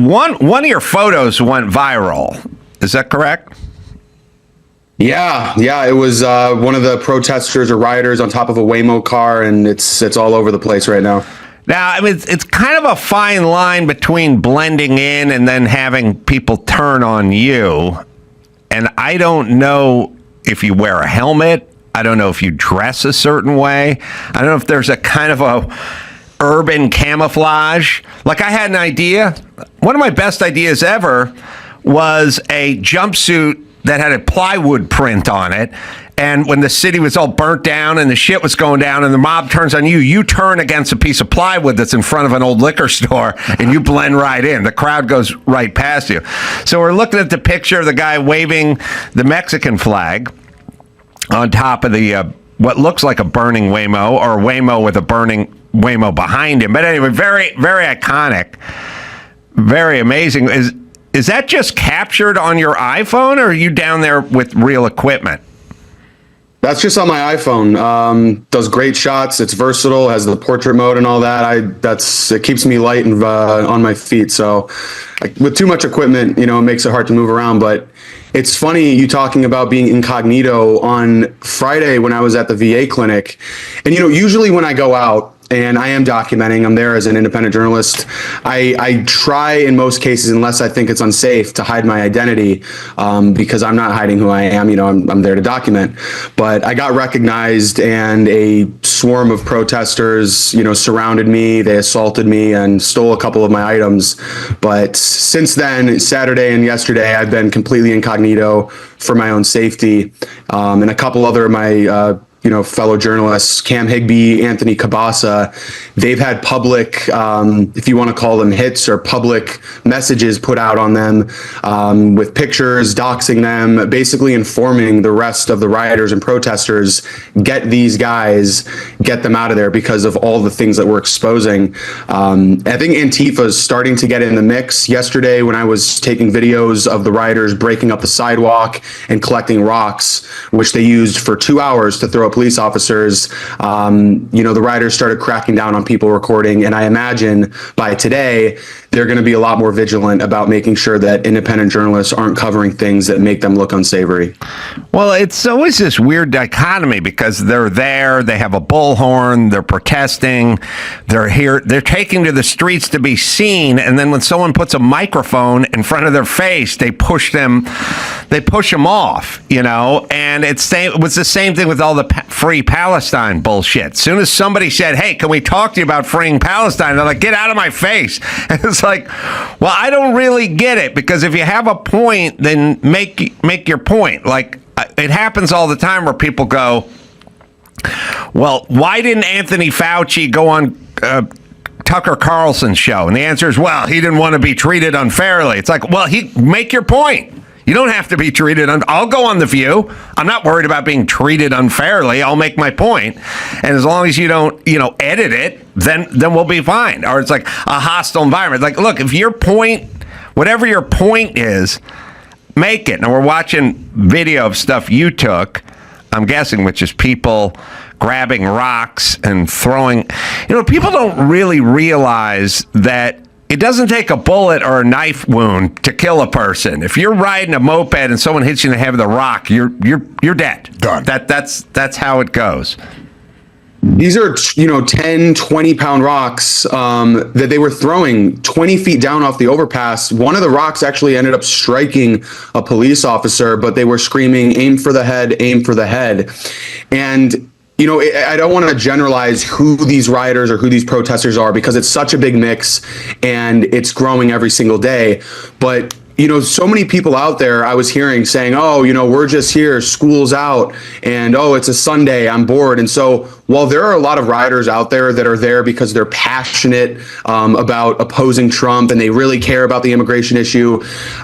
one of your photos went viral. Is that correct? Yeah. It was one of the protesters or rioters on top of a Waymo car, and it's all over the place right now. Now, I mean, it's kind of a fine line between blending in and then having people turn on you. And I don't know if you wear a helmet. I don't know if you dress a certain way. I don't know if there's a kind of a urban camouflage. Like, I had an idea. One of my best ideas ever was a jumpsuit that had a plywood print on it. And when the city was all burnt down and the shit was going down and the mob turns on you, you turn against a piece of plywood that's in front of an old liquor store and you blend right in. The crowd goes right past you. So we're looking at the picture of the guy waving the Mexican flag on top of the what looks like a burning Waymo, or a Waymo with a burning Waymo behind him. But anyway, very, very iconic, very amazing. Is that just captured on your iPhone, or are you down there with real equipment? That's just on my iPhone. Does great shots. It's versatile, has the portrait mode and all that. It keeps me light and on my feet. So with too much equipment, it makes it hard to move around. But it's funny you talking about being incognito. On Friday when I was at the VA clinic, and usually when I go out and I am documenting, I'm there as an independent journalist, I try in most cases, unless I think it's unsafe, to hide my identity, because I'm not hiding who I am. I'm there to document. But I got recognized, and a swarm of protesters, surrounded me. They assaulted me and stole a couple of my items. But since then, Saturday and yesterday, I've been completely incognito for my own safety. And a couple other of my fellow journalists, Cam Higbee, Anthony Cabasa, they've had public, if you want to call them hits, or public messages put out on them, with pictures, doxing them, basically informing the rest of the rioters and protesters, get these guys, get them out of there because of all the things that we're exposing. I think Antifa is starting to get in the mix. Yesterday, when I was taking videos of the rioters breaking up the sidewalk and collecting rocks, which they used for 2 hours to throw police officers, the rioters started cracking down on people recording. And I imagine by today, they're going to be a lot more vigilant about making sure that independent journalists aren't covering things that make them look unsavory. Well, it's always this weird dichotomy, because they're there, they have a bullhorn, they're protesting, they're here, they're taking to the streets to be seen. And then when someone puts a microphone in front of their face, they push them off, and it was the same thing with all the free Palestine bullshit. As soon as somebody said, hey, can we talk to you about freeing Palestine? They're like, get out of my face. And it's like, well, I don't really get it, because if you have a point, then make your point. Like, it happens all the time where people go, well, why didn't Anthony Fauci go on Tucker Carlson's show? And the answer is, well, he didn't want to be treated unfairly. It's like, well, make your point. You don't have to be treated. I'll go on The View. I'm not worried about being treated unfairly. I'll make my point. And as long as you don't, edit it, then we'll be fine. Or it's like a hostile environment. Like, look, if your point, whatever your point is, make it. Now, we're watching video of stuff you took, I'm guessing, which is people grabbing rocks and throwing. People don't really realize that it doesn't take a bullet or a knife wound to kill a person. If you're riding a moped and someone hits you in the head with a rock, you're dead. Done. That's how it goes. These are 10, 20-pound rocks that they were throwing 20 feet down off the overpass. One of the rocks actually ended up striking a police officer, but they were screaming, aim for the head, aim for the head. And I don't want to generalize who these rioters or who these protesters are, because it's such a big mix and it's growing every single day. But so many people out there I was hearing saying, oh, we're just here, school's out, and oh, it's a Sunday, I'm bored. And so while there are a lot of rioters out there that are there because they're passionate about opposing Trump and they really care about the immigration issue,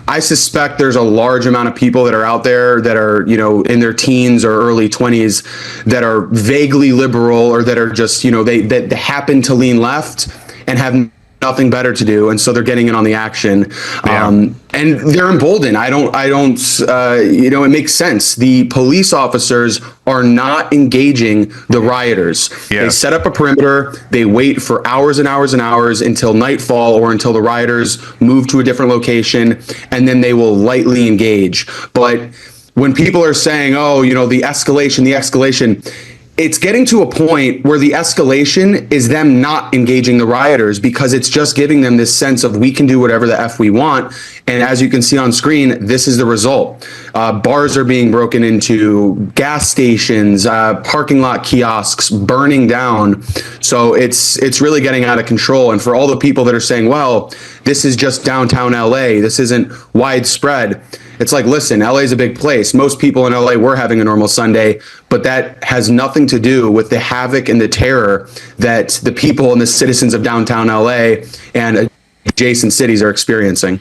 I suspect there's a large amount of people that are out there that are, in their teens or early 20s that are vaguely liberal, or that are just, they happen to lean left and have nothing better to do, and so they're getting in on the action. And they're emboldened. It makes sense. The police officers are not engaging the rioters. They set up a perimeter. They wait for hours and hours and hours until nightfall or until the rioters move to a different location, and then they will lightly engage. But when people are saying, oh, the escalation, it's getting to a point where the escalation is them not engaging the rioters, because it's just giving them this sense of we can do whatever the F we want. And as you can see on screen, this is the result. Bars are being broken into, gas stations, parking lot kiosks burning down. So it's really getting out of control. And for all the people that are saying, well, this is just downtown LA, this isn't widespread. It's like, listen, LA is a big place. Most people in LA were having a normal Sunday, but that has nothing to do with the havoc and the terror that the people and the citizens of downtown LA and adjacent cities are experiencing.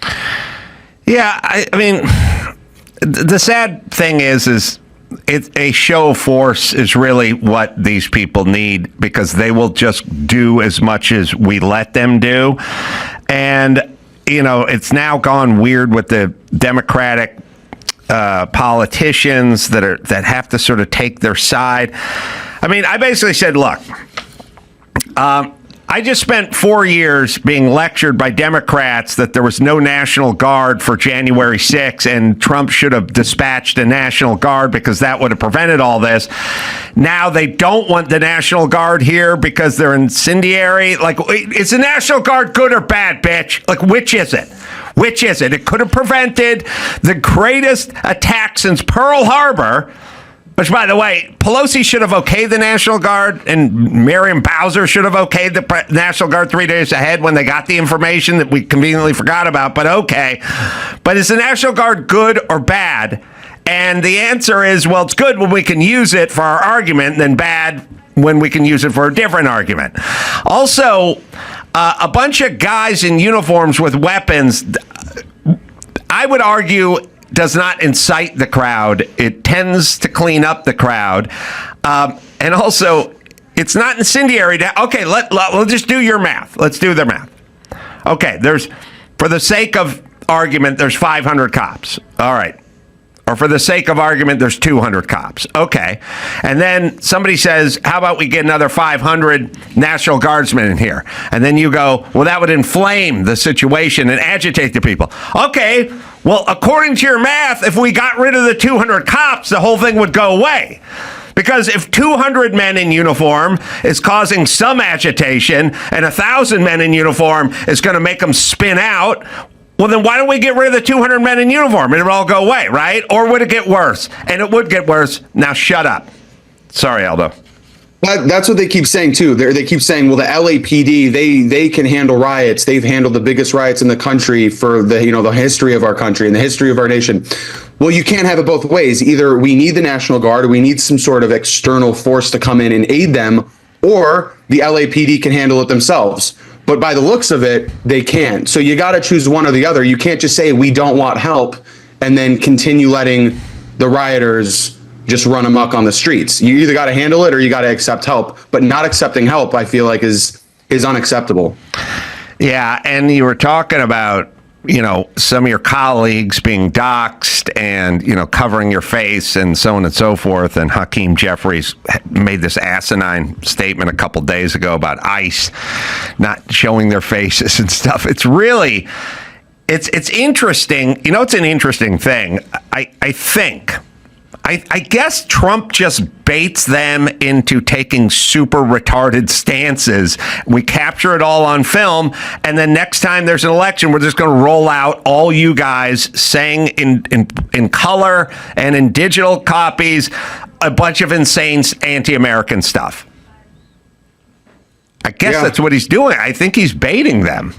Yeah, I mean, the sad thing is a show of force is really what these people need, because they will just do as much as we let them do. And it's now gone weird with the Democratic politicians that have to sort of take their side. I mean, I basically said, look, I just spent 4 years being lectured by Democrats that there was no National Guard for January 6th, and Trump should have dispatched a National Guard because that would have prevented all this. Now they don't want the National Guard here because they're incendiary. Like, is the National Guard good or bad, bitch? Like, which is it? Which is it? It could have prevented the greatest attack since Pearl Harbor. Which, by the way, Pelosi should have okayed the National Guard, and Miriam Bowser should have okayed the National Guard 3 days ahead when they got the information that we conveniently forgot about. But okay. But is the National Guard good or bad? And the answer is, well, it's good when we can use it for our argument, and then bad when we can use it for a different argument. Also, a bunch of guys in uniforms with weapons, I would argue, does not incite the crowd. It tends to clean up the crowd. And also, it's not incendiary. Okay, let's just do your math. Let's do the math. Okay, for the sake of argument, there's 500 cops. All right. Or for the sake of argument, there's 200 cops. Okay. And then somebody says, how about we get another 500 National Guardsmen in here? And then you go, well, that would inflame the situation and agitate the people. Okay. Well, according to your math, if we got rid of the 200 cops, the whole thing would go away. Because if 200 men in uniform is causing some agitation and 1,000 men in uniform is going to make them spin out, well, then why don't we get rid of the 200 men in uniform and it'll all go away, right? Or would it get worse? And it would get worse. Now shut up. Sorry, Aldo. That's what they keep saying, too. They keep saying, well, the LAPD, they can handle riots. They've handled the biggest riots in the country for the history of our country and the history of our nation. Well, you can't have it both ways. Either we need the National Guard or we need some sort of external force to come in and aid them, or the LAPD can handle it themselves. But by the looks of it, they can't. So you got to choose one or the other. You can't just say we don't want help and then continue letting the rioters just run amok on the streets. You either got to handle it or you got to accept help. But not accepting help, I feel like, is unacceptable. Yeah, and you were talking about, some of your colleagues being doxxed and, covering your face and so on and so forth. And Hakeem Jeffries made this asinine statement a couple days ago about ICE not showing their faces and stuff. It's really, it's interesting. It's an interesting thing. I guess Trump just baits them into taking super retarded stances. We capture it all on film, and then next time there's an election, we're just going to roll out all you guys saying in color and in digital copies a bunch of insane anti-American stuff. I guess that's what he's doing. I think he's baiting them.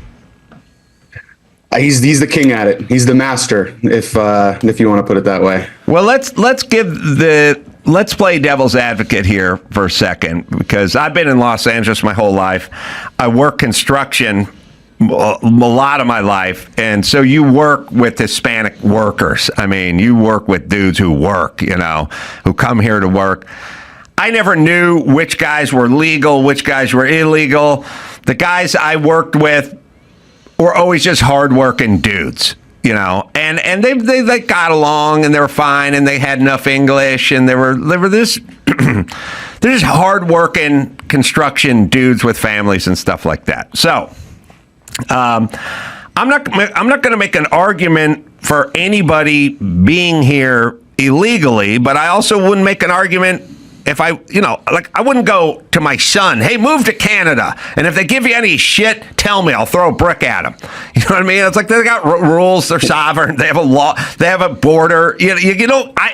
He's the king at it. He's the master, if you want to put it that way. Well, let's play devil's advocate here for a second, because I've been in Los Angeles my whole life. I work construction a lot of my life, and so you work with Hispanic workers. I mean, you work with dudes who work, who come here to work. I never knew which guys were legal, which guys were illegal. The guys I worked with, were always just hardworking dudes, you know, and they got along and they were fine and they had enough English and they were this they're just hardworking construction dudes with families and stuff like that. So I'm not going to make an argument for anybody being here illegally, but I also wouldn't make an argument if I wouldn't go to my son, hey, move to Canada, and if they give you any shit, tell me, I'll throw a brick at them. You know what I mean? It's like they got rules, they're sovereign, they have a law, they have a border.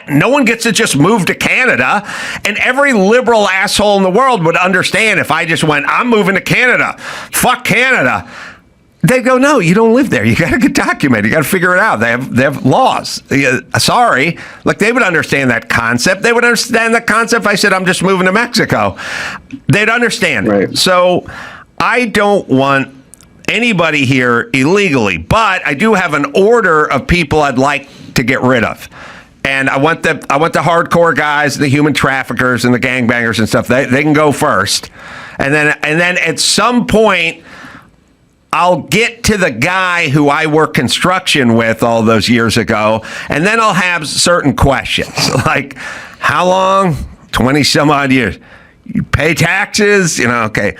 No one gets to just move to Canada, and every liberal asshole in the world would understand if I just went, I'm moving to Canada, fuck Canada. They go, no, you don't live there. You got to get documented. You got to figure it out. They have laws. Sorry. Like, they would understand that concept. They would understand that concept if I said, I'm just moving to Mexico. They'd understand right. it. So I don't want anybody here illegally, but I do have an order of people I'd like to get rid of. And I want the hardcore guys, the human traffickers and the gangbangers and stuff. They can go first. And then at some point, I'll get to the guy who I worked construction with all those years ago, and then I'll have certain questions like, how long? 20 some odd years. You pay taxes? Okay.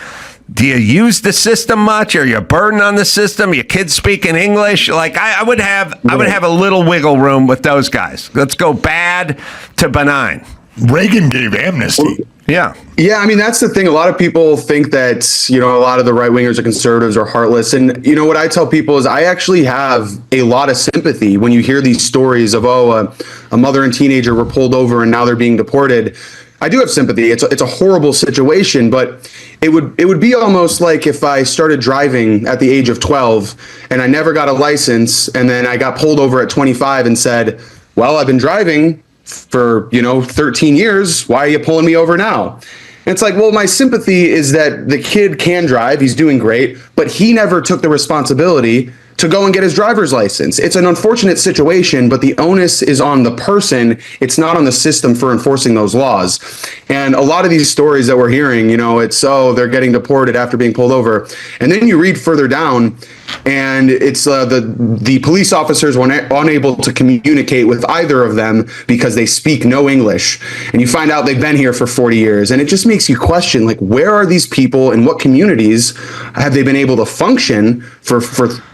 Do you use the system much? Are you a burden on the system? Your kids speaking English? Like, I would have a little wiggle room with those guys. Let's go bad to benign. Reagan gave amnesty. Yeah. Yeah, I mean, that's the thing. A lot of people think that, a lot of the right-wingers or conservatives are heartless. And, what I tell people is I actually have a lot of sympathy when you hear these stories of, a mother and teenager were pulled over and now they're being deported. I do have sympathy. It's a horrible situation, but it would be almost like if I started driving at the age of 12 and I never got a license and then I got pulled over at 25 and said, well, I've been driving for 13 years, why are you pulling me over now? And it's like, well, my sympathy is that the kid can drive, he's doing great, but he never took the responsibility to go and get his driver's license. It's an unfortunate situation, but the onus is on the person. It's not on the system for enforcing those laws. And a lot of these stories that we're hearing, it's, they're getting deported after being pulled over. And then you read further down and it's the police officers were unable to communicate with either of them because they speak no English. And you find out they've been here for 40 years. And it just makes you question, like, where are these people and what communities have they been able to function for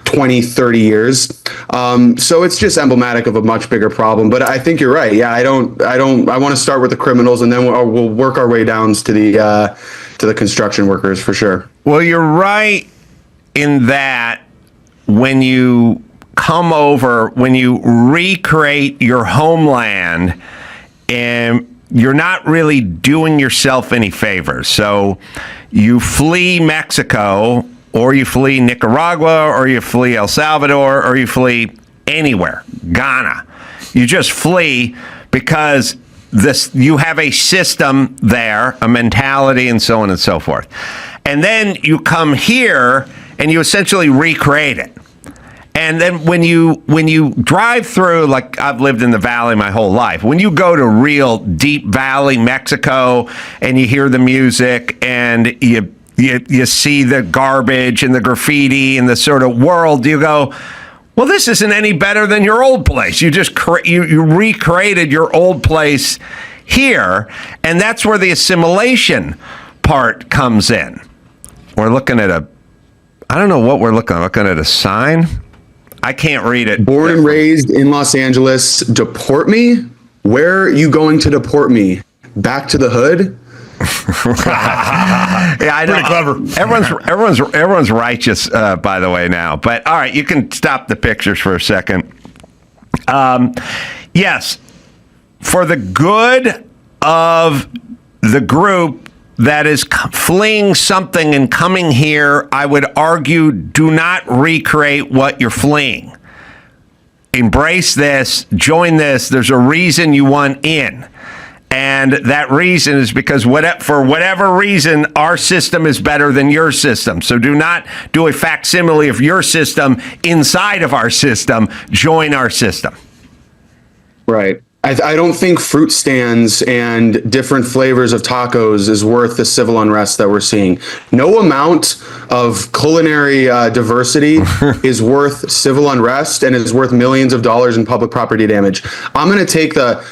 20, 30 years. So it's just emblematic of a much bigger problem. But I think you're right. Yeah, I want to start with the criminals and then we'll work our way down to the construction workers for sure. Well, you're right in that when you come over, when you recreate your homeland, and you're not really doing yourself any favors. So you flee Mexico, or you flee Nicaragua, or you flee El Salvador, or you flee anywhere, Ghana. You just flee because you have a system there, a mentality, and so on and so forth. And then you come here and you essentially recreate it. And then when you drive through, like I've lived in the valley my whole life, when you go to real deep valley Mexico and you hear the music and you see the garbage and the graffiti and the sort of world, you go, well, this isn't any better than your old place. You just you recreated your old place here, and that's where the assimilation part comes in. We're looking at I don't know what we're looking at a sign. I can't read it. Born and raised in Los Angeles, deport me? Where are you going to deport me? Back to the hood? Yeah, I know. Pretty clever. Everyone's righteous, by the way, now. But all right, you can stop the pictures for a second. Yes, for the good of the group that is fleeing something and coming here, I would argue, do not recreate what you're fleeing. Embrace this, join this. There's a reason you want in. And that reason is because for whatever reason, our system is better than your system. So do not do a facsimile of your system inside of our system. Join our system. Right. I don't think fruit stands and different flavors of tacos is worth the civil unrest that we're seeing. No amount of culinary diversity is worth civil unrest and is worth millions of dollars in public property damage. I'm going to take the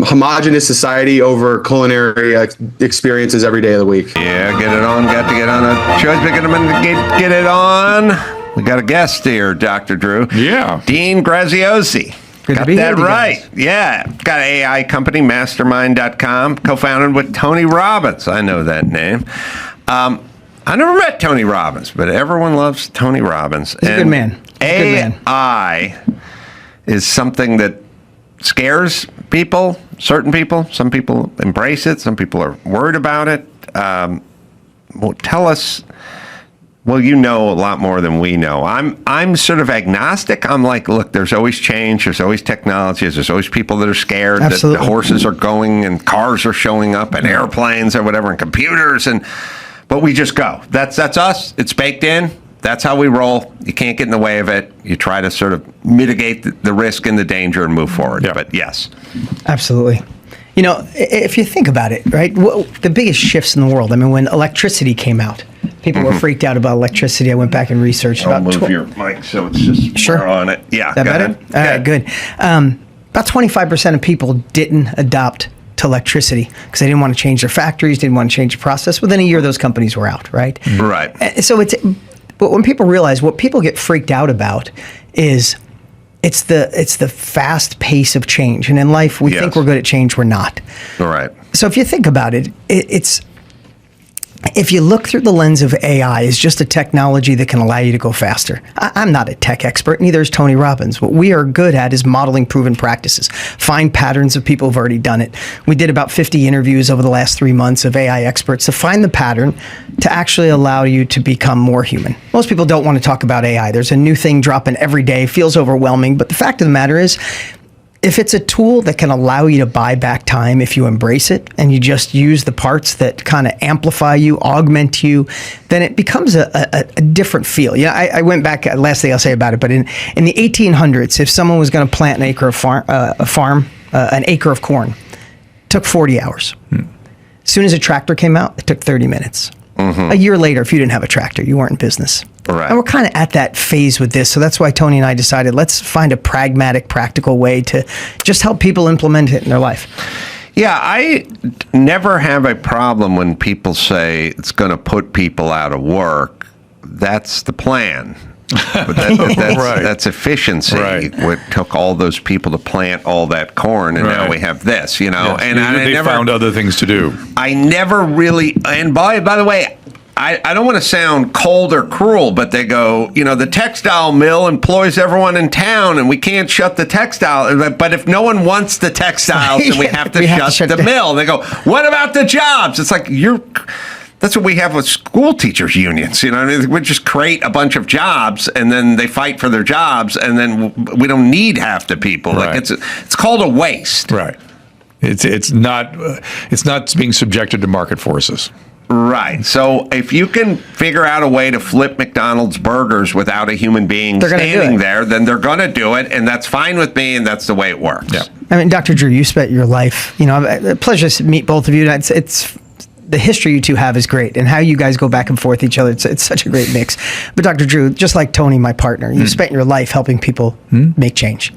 homogenous society over culinary experiences every day of the week. Yeah, get it on. Got to get on a choice. Get it on. We got a guest here, Dr. Drew. Yeah. Dean Graziosi. Good got to be that here, right. Yeah. Got an AI company, mastermind.com, co-founded with Tony Robbins. I know that name. I never met Tony Robbins, but everyone loves Tony Robbins. He's a good man. AI is something that scares people, certain people. Some people embrace it. Some people are worried about it. Well, tell us. Well, you know a lot more than we know. I'm sort of agnostic. I'm like, look, there's always change. There's always technology. There's always people that are scared that the horses are going and cars are showing up and airplanes or whatever and computers but we just go. That's us. It's baked in. That's how we roll. You can't get in the way of it. You try to sort of mitigate the risk and the danger and move forward. Yeah. But yes, absolutely. You know, if you think about it, right, the biggest shifts in the world, I mean, when electricity came out, people were freaked out about electricity. I went back and researched I'll move your mic so it's just more on it. Yeah, that better? All right, good. About 25% of people didn't adopt to electricity because they didn't want to change their factories, didn't want to change the process. Within a year, those companies were out, right? Right. So but when people realize what people get freaked out about is it's the fast pace of change. And in life, we think we're good at change. We're not. All right. So if you think about it, it's if you look through the lens of AI, it's just a technology that can allow you to go faster. I'm not a tech expert, neither is Tony Robbins. What we are good at is modeling proven practices, find patterns of people who've already done it. We did about 50 interviews over the last 3 months of AI experts to find the pattern to actually allow you to become more human. Most people don't want to talk about AI. There's a new thing dropping every day, feels overwhelming, but the fact of the matter is, if it's a tool that can allow you to buy back time if you embrace it and you just use the parts that kind of amplify you, augment you, then it becomes a different feel. Yeah, I went back, last thing I'll say about it, but in the 1800s, if someone was going to plant an acre of an acre of corn, it took 40 hours. As soon as a tractor came out, it took 30 minutes. A year later, if you didn't have a tractor, you weren't in business. Right. And we're kind of at that phase with this. So that's why Tony and I decided, let's find a pragmatic, practical way to just help people implement it in their life. Yeah, I never have a problem when people say it's going to put people out of work. That's the plan. But that's efficiency. Right. What took all those people to plant all that corn, and now we have this, you know. Yes. And they found other things to do. I never really, and by the way, I don't want to sound cold or cruel, but they go, you know, the textile mill employs everyone in town, and we can't shut the textile. But if no one wants the textiles, then we have to shut the mill. They go, what about the jobs? It's like that's what we have with school teachers unions. You know, I mean, we just create a bunch of jobs, and then they fight for their jobs, and then we don't need half the people. Right. Like it's called a waste. Right. It's not being subjected to market forces. Right. So if you can figure out a way to flip McDonald's burgers without a human being standing there, then they're going to do it, and that's fine with me, and that's the way it works. Yeah. I mean, Dr. Drew, you spent your life, you know, a pleasure to meet both of you. It's the history you two have is great, and how you guys go back and forth each other. It's such a great mix. But Dr. Drew, just like Tony, my partner, you spent your life helping people make change,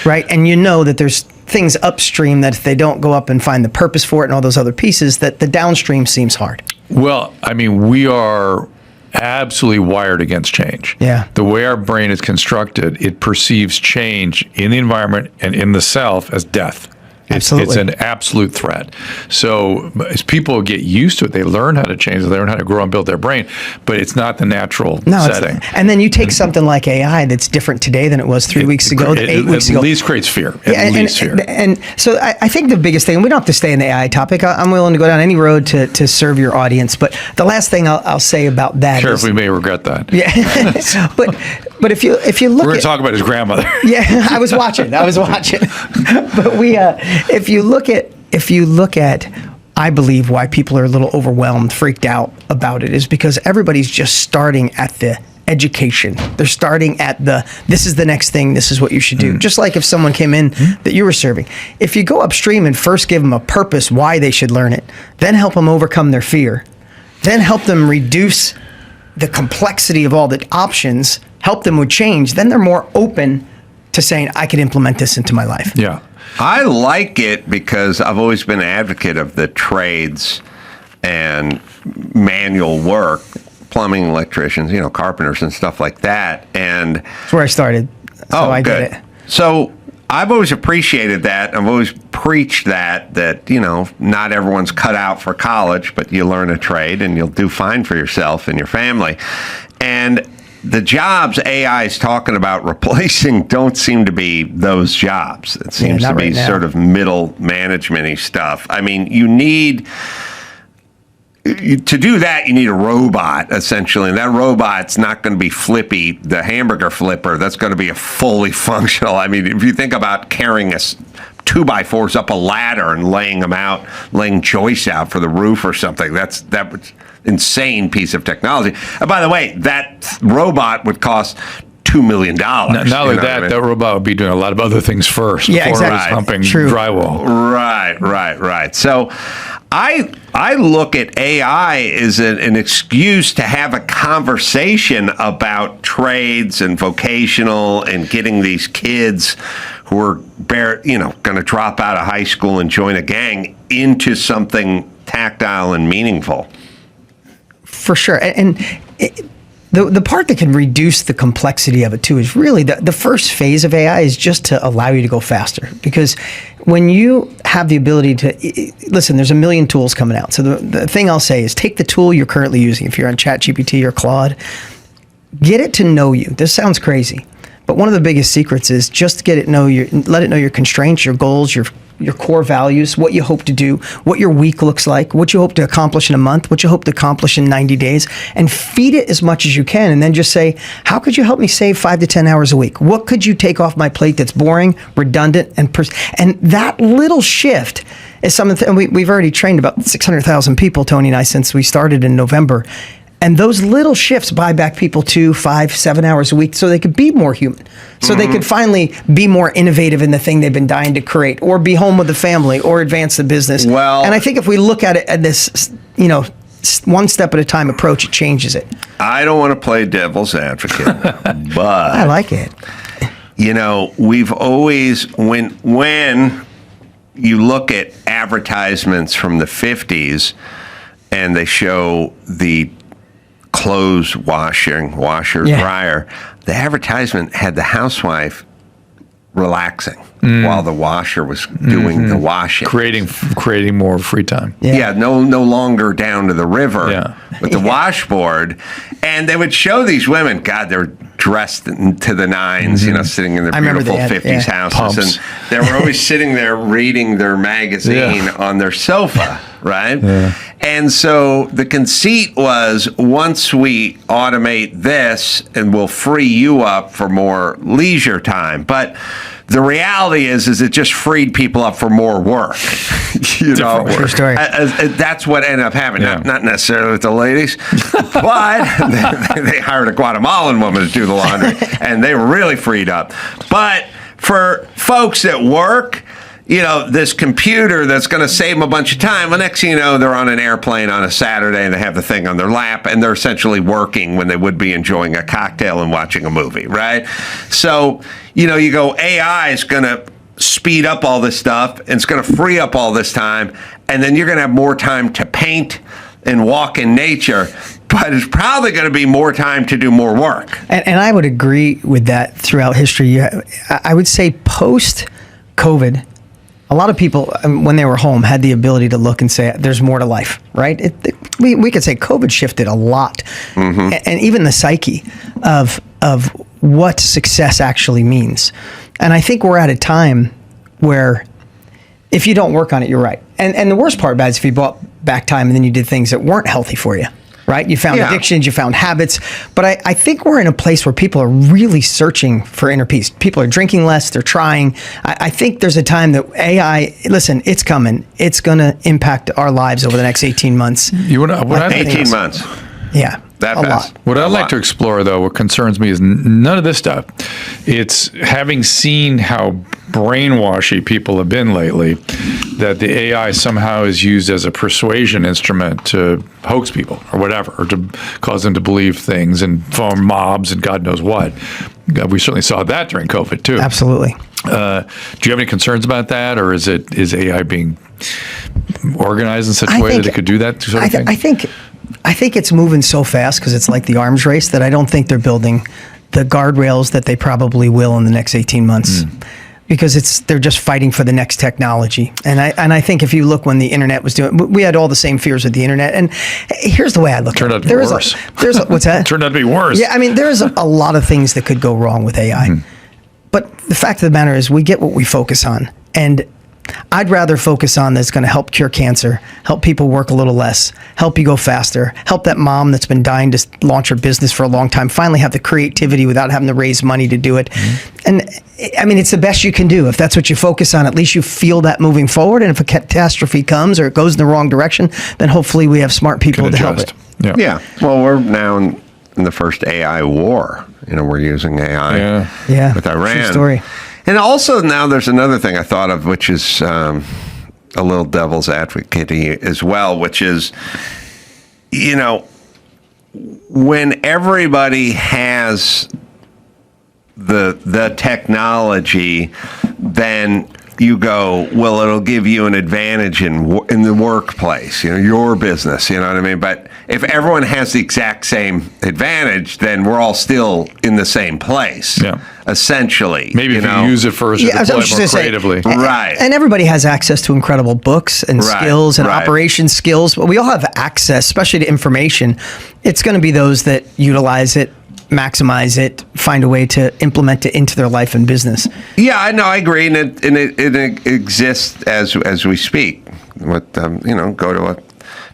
right? And you know that there's things upstream that if they don't go up and find the purpose for it and all those other pieces, that the downstream seems hard. Well, I mean, we are absolutely wired against change. Yeah. The way our brain is constructed, it perceives change in the environment and in the self as death. It's an absolute threat. So as people get used to it, they learn how to change, they learn how to grow and build their brain, but it's not the natural setting. And then you take something like AI that's different today than it was 3 weeks ago, 8 weeks ago. At least creates fear. And so I think the biggest thing, and we don't have to stay in the AI topic, I'm willing to go down any road to serve your audience, but the last thing I'll say about that is... we may regret that. Yeah. But if you look, we're going to talk about his grandmother. Yeah, I was watching. But if you look at, I believe why people are a little overwhelmed, freaked out about it is because everybody's just starting at education. They're starting at this is the next thing, this is what you should do. Just like if someone came in that you were serving. If you go upstream and first give them a purpose why they should learn it, then help them overcome their fear, then help them reduce the complexity of all the options, help them with change, then they're more open to saying, I could implement this into my life. Yeah. I like it because I've always been an advocate of the trades and manual work, plumbing, electricians, carpenters and stuff like that. And that's where I started. So I good. get it. So I've always appreciated that. I've always preached that, not everyone's cut out for college, but you learn a trade and you'll do fine for yourself and your family. And the jobs AI is talking about replacing don't seem to be those jobs. It seems to be sort of middle management-y stuff. I mean, to do that, you need a robot, essentially. And that robot's not going to be Flippy, the hamburger flipper. That's going to be a fully functional. I mean, if you think about carrying 2x4s up a ladder and laying joists out for the roof or something, that was insane piece of technology. And by the way, that robot would cost $2 million. Not only that, that robot would be doing a lot of other things first before exactly. it was humping True. drywall. Right. So I look at AI as an excuse to have a conversation about trades and vocational and getting these kids who are going to drop out of high school and join a gang into something tactile and meaningful. For sure. And the part that can reduce the complexity of it too is really the first phase of AI is just to allow you to go faster. Because when you have the ability to, listen, there's a million tools coming out. So the thing I'll say is take the tool you're currently using. If you're on ChatGPT or Claude, get it to know you. This sounds crazy, but one of the biggest secrets is just let it know your constraints, your goals, your core values, what you hope to do, what your week looks like, what you hope to accomplish in a month, what you hope to accomplish in 90 days, and feed it as much as you can. And then just say, how could you help me save 5 to 10 hours a week? What could you take off my plate that's boring, redundant, and that little shift is something, and we've already trained about 600,000 people, Tony and I, since we started in November. And those little shifts buy back people 2, 5, 7 hours a week so they could be more human. So they could finally be more innovative in the thing they've been dying to create, or be home with the family, or advance the business. Well, and I think if we look at it at this, one step at a time approach, it changes it. I don't want to play devil's advocate, but I like it. We've always, when you look at advertisements from the 50s and they show the clothes washer, dryer, the advertisement had the housewife relaxing while the washer was doing the washing, creating more free time. No longer down to the river with the washboard. And they would show these women, God, they're dressed to the nines, sitting in their beautiful 50s houses. Pumps. And they were always sitting there reading their magazine on their sofa, right? And so the conceit was, once we automate this, and we'll free you up for more leisure time. But the reality is it just freed people up for more work. True story. That's what ended up happening. Not necessarily with the ladies, but they hired a Guatemalan woman to do the laundry, and they were really freed up. But for folks that work, this computer that's going to save them a bunch of time. Well, next thing you know, they're on an airplane on a Saturday and they have the thing on their lap and they're essentially working when they would be enjoying a cocktail and watching a movie, right? So, you go, AI is going to speed up all this stuff and it's going to free up all this time. And then you're going to have more time to paint and walk in nature. But it's probably going to be more time to do more work. And I would agree with that throughout history. I would say post-COVID, a lot of people, when they were home, had the ability to look and say, there's more to life, right? We could say COVID shifted a lot. And even the psyche of what success actually means. And I think we're at a time where if you don't work on it, you're right. And the worst part about it is if you bought back time and then you did things that weren't healthy for you. Right? You found addictions, you found habits. But I think we're in a place where people are really searching for inner peace. People are drinking less, they're trying. I think there's a time that AI, listen, it's coming. It's going to impact our lives over the next 18 months. 18 months. Yeah. That A fast. lot. What I'd A like lot. to explore, though, what concerns me is none of this stuff. It's having seen how brainwashy people have been lately, that the AI somehow is used as a persuasion instrument to hoax people or whatever, or to cause them to believe things and form mobs and God knows what. We certainly saw that during COVID, too. Absolutely. Do you have any concerns about that, or is AI being organized in such a way that it could do that sort of thing? I think it's moving so fast because it's like the arms race that I don't think they're building the guardrails that they probably will in the next 18 months. Because they're just fighting for the next technology. And I think if you look when the internet was doing, we had all the same fears with the internet. And here's the way I look at it. Turned out to be worse. What's that? Turned out to be worse. Yeah, I mean, there's a lot of things that could go wrong with AI. But the fact of the matter is we get what we focus on. And I'd rather focus on that's going to help cure cancer, help people work a little less, help you go faster, help that mom that's been dying to launch her business for a long time finally have the creativity without having to raise money to do it. And I mean, it's the best you can do. If that's what you focus on, at least you feel that moving forward. And if a catastrophe comes or it goes in the wrong direction, then hopefully we have smart people to help it. Yeah. Well, we're now in the first AI war. We're using AI with Iran. True story. And also now there's another thing I thought of, which is a little devil's advocate as well, which is, when everybody has the technology, then you go, well, it'll give you an advantage in the workplace, your business, you know what I mean? But if everyone has the exact same advantage, then we're all still in the same place, essentially. Maybe if you use it first or deploy it more creatively. Right. And everybody has access to incredible books and skills and operation skills. But we all have access, especially to information. It's going to be those that utilize it, maximize it, find a way to implement it into their life and business. Yeah, I know, I agree, and it exists as we speak. With go to a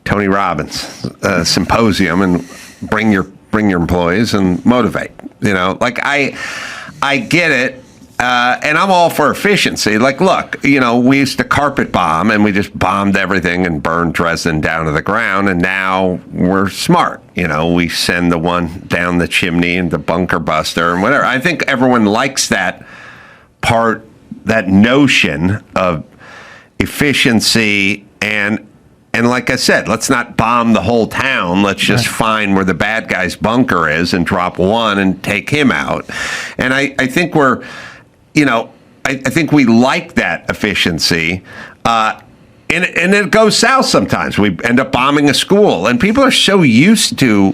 Tony Robbins symposium and bring your employees and motivate. I get it. And I'm all for efficiency. Like, look, we used to carpet bomb and we just bombed everything and burned Dresden down to the ground. And now we're smart. We send the one down the chimney and the bunker buster and whatever. I think everyone likes that part, that notion of efficiency. And like I said, let's not bomb the whole town. Let's just find where the bad guy's bunker is and drop one and take him out. And I think we're... I think we like that efficiency, and it goes south sometimes. We end up bombing a school, and people are we're so used to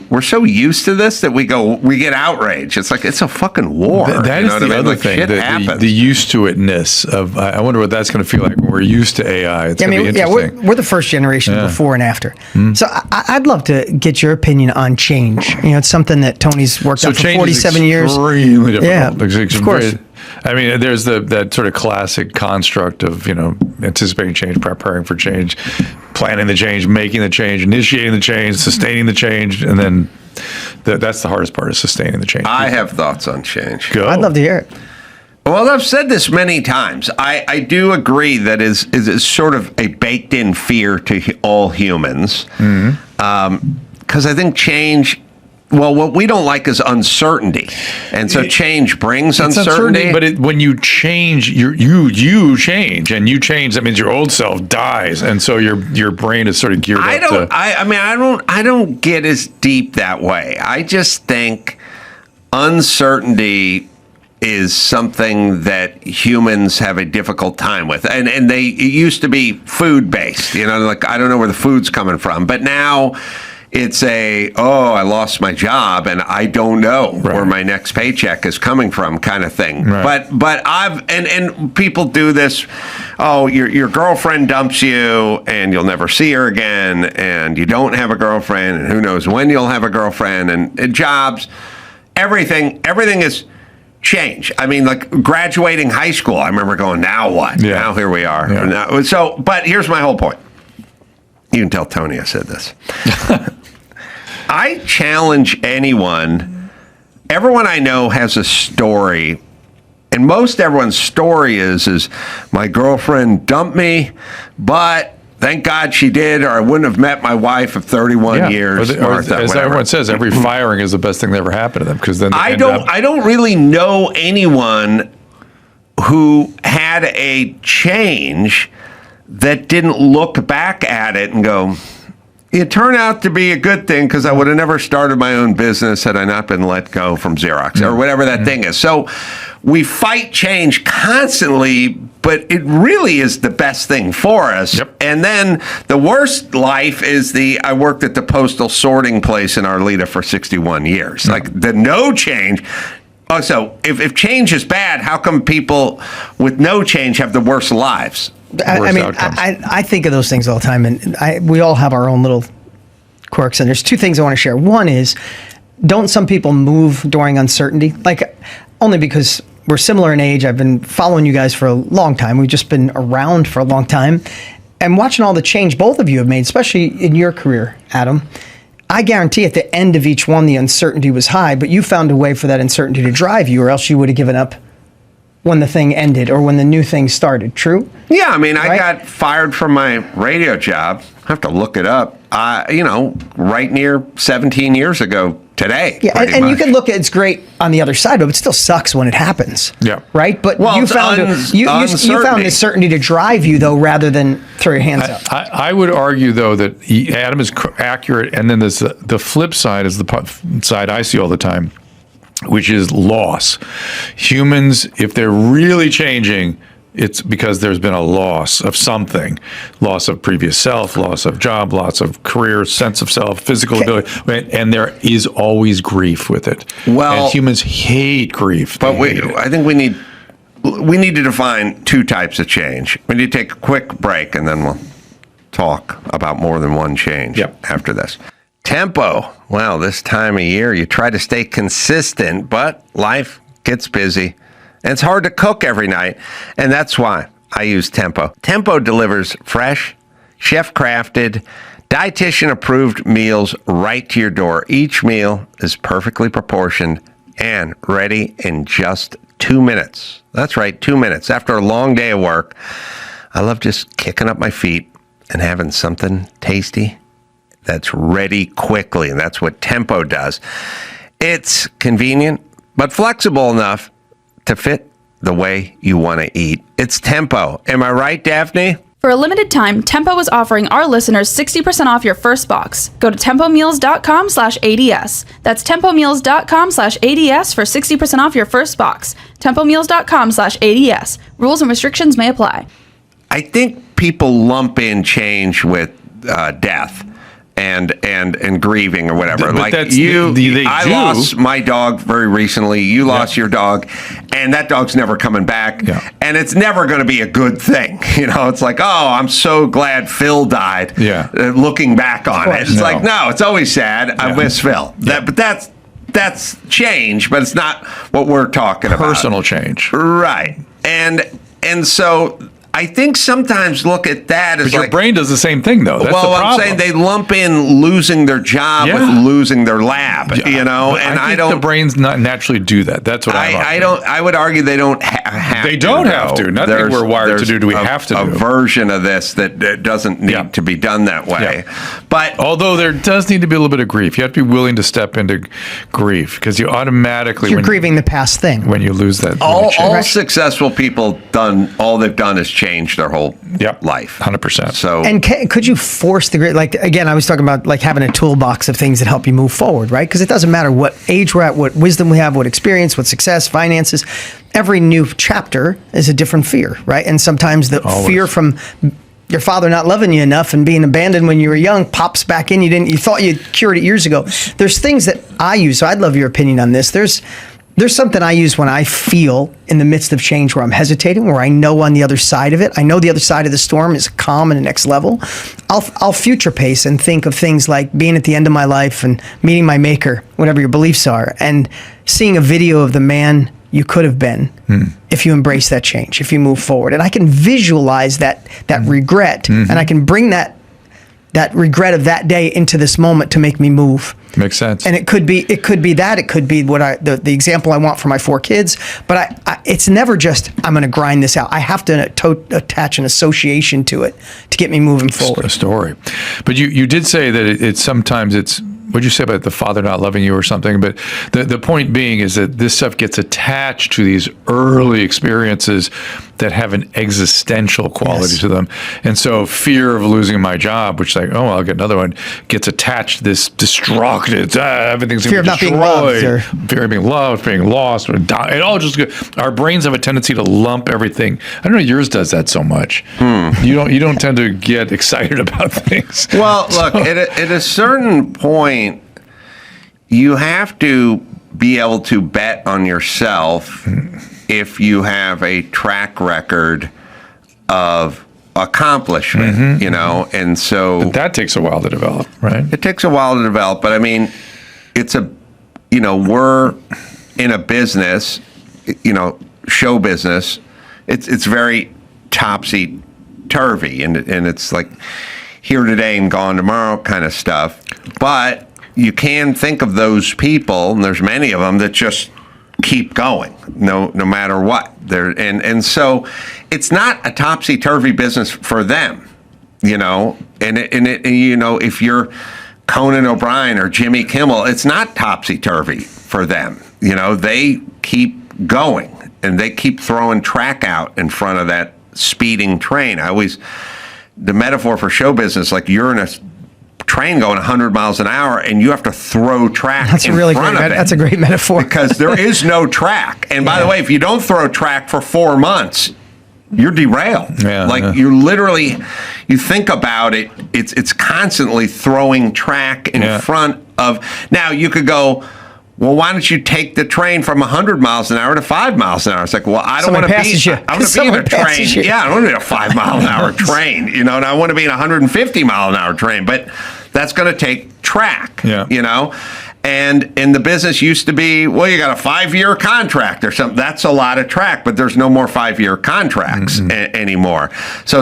this that we get outraged. It's like, it's a fucking war. That is the other thing, the used to itness of, I wonder what that's going to feel like when we're used to AI. It's going to be interesting. We're the first generation before and after. So I'd love to get your opinion on change. It's something that Tony's worked on for 47 years. Extremely difficult. Yeah, of course. I mean, there's that sort of classic construct of, anticipating change, preparing for change, planning the change, making the change, initiating the change, sustaining the change, and then that's the hardest part, is sustaining the change. I have thoughts on change. Go. I'd love to hear it. Well, I've said this many times. I do agree that is sort of a baked-in fear to all humans, because I think change... Well, what we don't like is uncertainty, and so change brings uncertainty. But when you change, you change, and you change. That means your old self dies, and so your brain is sort of geared up. I don't get as deep that way. I just think uncertainty is something that humans have a difficult time with, and it used to be food based. Like, I don't know where the food's coming from, but now. It's I lost my job and I don't know where my next paycheck is coming from, kind of thing. Right. But and people do this. Oh, your girlfriend dumps you and you'll never see her again, and you don't have a girlfriend, and who knows when you'll have a girlfriend, and jobs, everything is change. I mean, like graduating high school, I remember going, now what? Yeah. Now here we are. Yeah. But here's my whole point. You can tell Tony I said this. I challenge anyone. Everyone I know has a story, and most everyone's story is my girlfriend dumped me, but Thank God she did, or I wouldn't have met my wife of 31 years. Or as everyone says, every firing is the best thing that ever happened to them, because then I don't really know anyone who had a change that didn't look back at it and go, it turned out to be a good thing, because I would have never started my own business had I not been let go from Xerox or whatever that thing is. So we fight change constantly, but it really is the best thing for us. Yep. And then the worst life is I worked at the postal sorting place in Arleta for 61 years. Like the no change. Oh, so if change is bad, how come people with no change have the worst lives? I think of those things all the time, and we all have our own little quirks. And there's two things I want to share. One is, don't some people move during uncertainty? Like, only because we're similar in age. I've been following you guys for a long time. We've just been around for a long time, and watching all the change both of you have made, especially in your career, Adam. I guarantee at the end of each one, the uncertainty was high, but you found a way for that uncertainty to drive you, or else you would have given up when the thing ended or when the new thing started. True? Yeah, I mean, I got fired from my radio job. I have to look it up. Right near 17 years ago today. Yeah, and you can look at it's great on the other side, but it still sucks when it happens. Yeah. Right? But you found you found the certainty to drive you, though, rather than throw your hands up. I would argue, though, that Adam is accurate, and then there's the flip side is the side I see all the time, which is loss. Humans, if they're really changing, it's because there's been a loss of something, loss of previous self, loss of job, loss of career, sense of self, physical ability, and there is always grief with it. Well, and humans hate grief. But I think we need to define two types of change. We need to take a quick break, and then we'll talk about more than one change after this. Tempo. Well, this time of year, you try to stay consistent, but life gets busy. And it's hard to cook every night, and that's why I use Tempo. Tempo delivers fresh, chef-crafted, dietitian-approved meals right to your door. Each meal is perfectly proportioned and ready in just 2 minutes. That's right, 2 minutes. After a long day of work, I love just kicking up my feet and having something tasty that's ready quickly, and that's what Tempo does. It's convenient, but flexible enough to fit the way you want to eat. It's Tempo. Am I right, Daphne? For a limited time, Tempo is offering our listeners 60% off your first box. Go to tempomeals.com/ADS. That's tempomeals.com/ADS for 60% off your first box. tempomeals.com/ADS. Rules and restrictions may apply. I think people lump in change with death and grieving or whatever. But I lost my dog very recently. You lost your dog, and that dog's never coming back. Yeah. And it's never going to be a good thing. It's like, oh, I'm so glad Phil died. Yeah. Looking back on it, it's like, no, it's always sad. I miss Phil. But that's change, but it's not what we're talking about. Personal change. Right. And so I think sometimes look at that as but your brain does the same thing, though. That's the problem. I'm saying they lump in losing their job with losing their lab, And I think the brains not naturally do that. That's what I would argue they don't have to. They don't have to. Nothing we're wired to do. Do we have to do? A version of this that doesn't need to be done that way. Yeah. But although there does need to be a little bit of grief. You have to be willing to step into grief, because you automatically you're grieving the past thing when you lose that. All successful people all they've done is change their whole life. 100%. So, and could you force the like again? I was talking about like having a toolbox of things that help you move forward, right? Because it doesn't matter what age we're at, what wisdom we have, what experience, what success, finances. Every new chapter is a different fear, right? And sometimes the fear from your father not loving you enough and being abandoned when you were young pops back in. You thought you cured it years ago. There's things that I use. So I'd love your opinion on this. There's something I use when I feel in the midst of change where I'm hesitating, where I know on the other side of it, I know the other side of the storm is calm and the next level. I'll future pace and think of things like being at the end of my life and meeting my maker, whatever your beliefs are, and seeing a video of the man you could have been if you embrace that change, if you move forward. And I can visualize that regret, and I can bring that that regret of that day into this moment to make me move. Makes sense. And it could be that, it could be what the example I want for my 4 kids, but it's never just, I'm going to grind this out. I have to attach an association to it to get me moving forward. A story. But you did say that it's sometimes it's, what'd you say about the father not loving you or something? But the point being is that this stuff gets attached to these early experiences that have an existential quality to them. And so fear of losing my job, which like, oh, I'll get another one, gets attached to this destructive, everything's going to be destroyed. Fear of being loved, being lost, or die. It all just, our brains have a tendency to lump everything. I don't know, yours does that so much. You don't tend to get excited about things. Well, look, at a certain point, you have to be able to bet on yourself if you have a track record of accomplishment, and so But that takes a while to develop, right? it takes a while to develop. But I mean, we're in a business, show business. It's very topsy-turvy, and it's like here today and gone tomorrow kind of stuff. But you can think of those people, and there's many of them that just keep going, no matter what. And so it's not a topsy-turvy business for them, And if you're Conan O'Brien or Jimmy Kimmel, it's not topsy-turvy for them. They keep going and they keep throwing track out in front of that speeding train. The metaphor for show business, like you're in a train going 100 miles an hour and you have to throw track That's a great metaphor. because there is no track. And by the way, if you don't throw track for 4 months, you're derailed. You're literally, you think about it, it's constantly throwing track in front of. Now you could go, well, why don't you take the train from 100 miles an hour to 5 miles an hour? It's like, well, I don't want to be. I want to be in a train. Yeah, I don't want to be in a 5 mile an hour train. And I want to be in a 150 mile an hour train. But that's going to take track. And the business used to be, well, you got a 5-year contract or something. That's a lot of track, but there's no more 5-year contracts anymore. So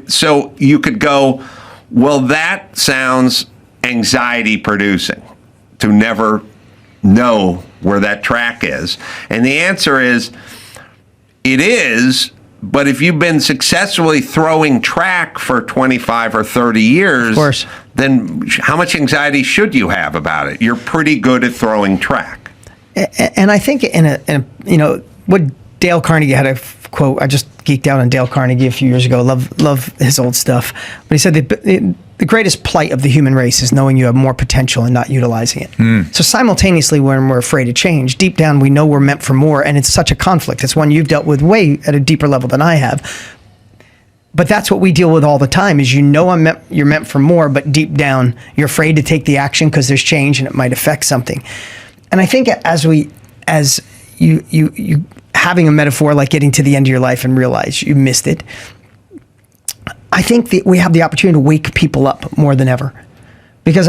so you could go, well, that sounds anxiety producing to never know where that track is. And the answer is, it is, but if you've been successfully throwing track for 25 or 30 years, of course, then how much anxiety should you have about it? You're pretty good at throwing track. And I think what Dale Carnegie had a quote. I just geeked out on Dale Carnegie a few years ago. Love his old stuff. But he said the greatest plight of the human race is knowing you have more potential and not utilizing it. So simultaneously, when we're afraid of change, deep down we know we're meant for more, and it's such a conflict. It's one you've dealt with way at a deeper level than I have. But that's what we deal with all the time: is you're meant for more, but deep down you're afraid to take the action because there's change and it might affect something. And I think as you having a metaphor like getting to the end of your life and realize you missed it, I think that we have the opportunity to wake people up more than ever, because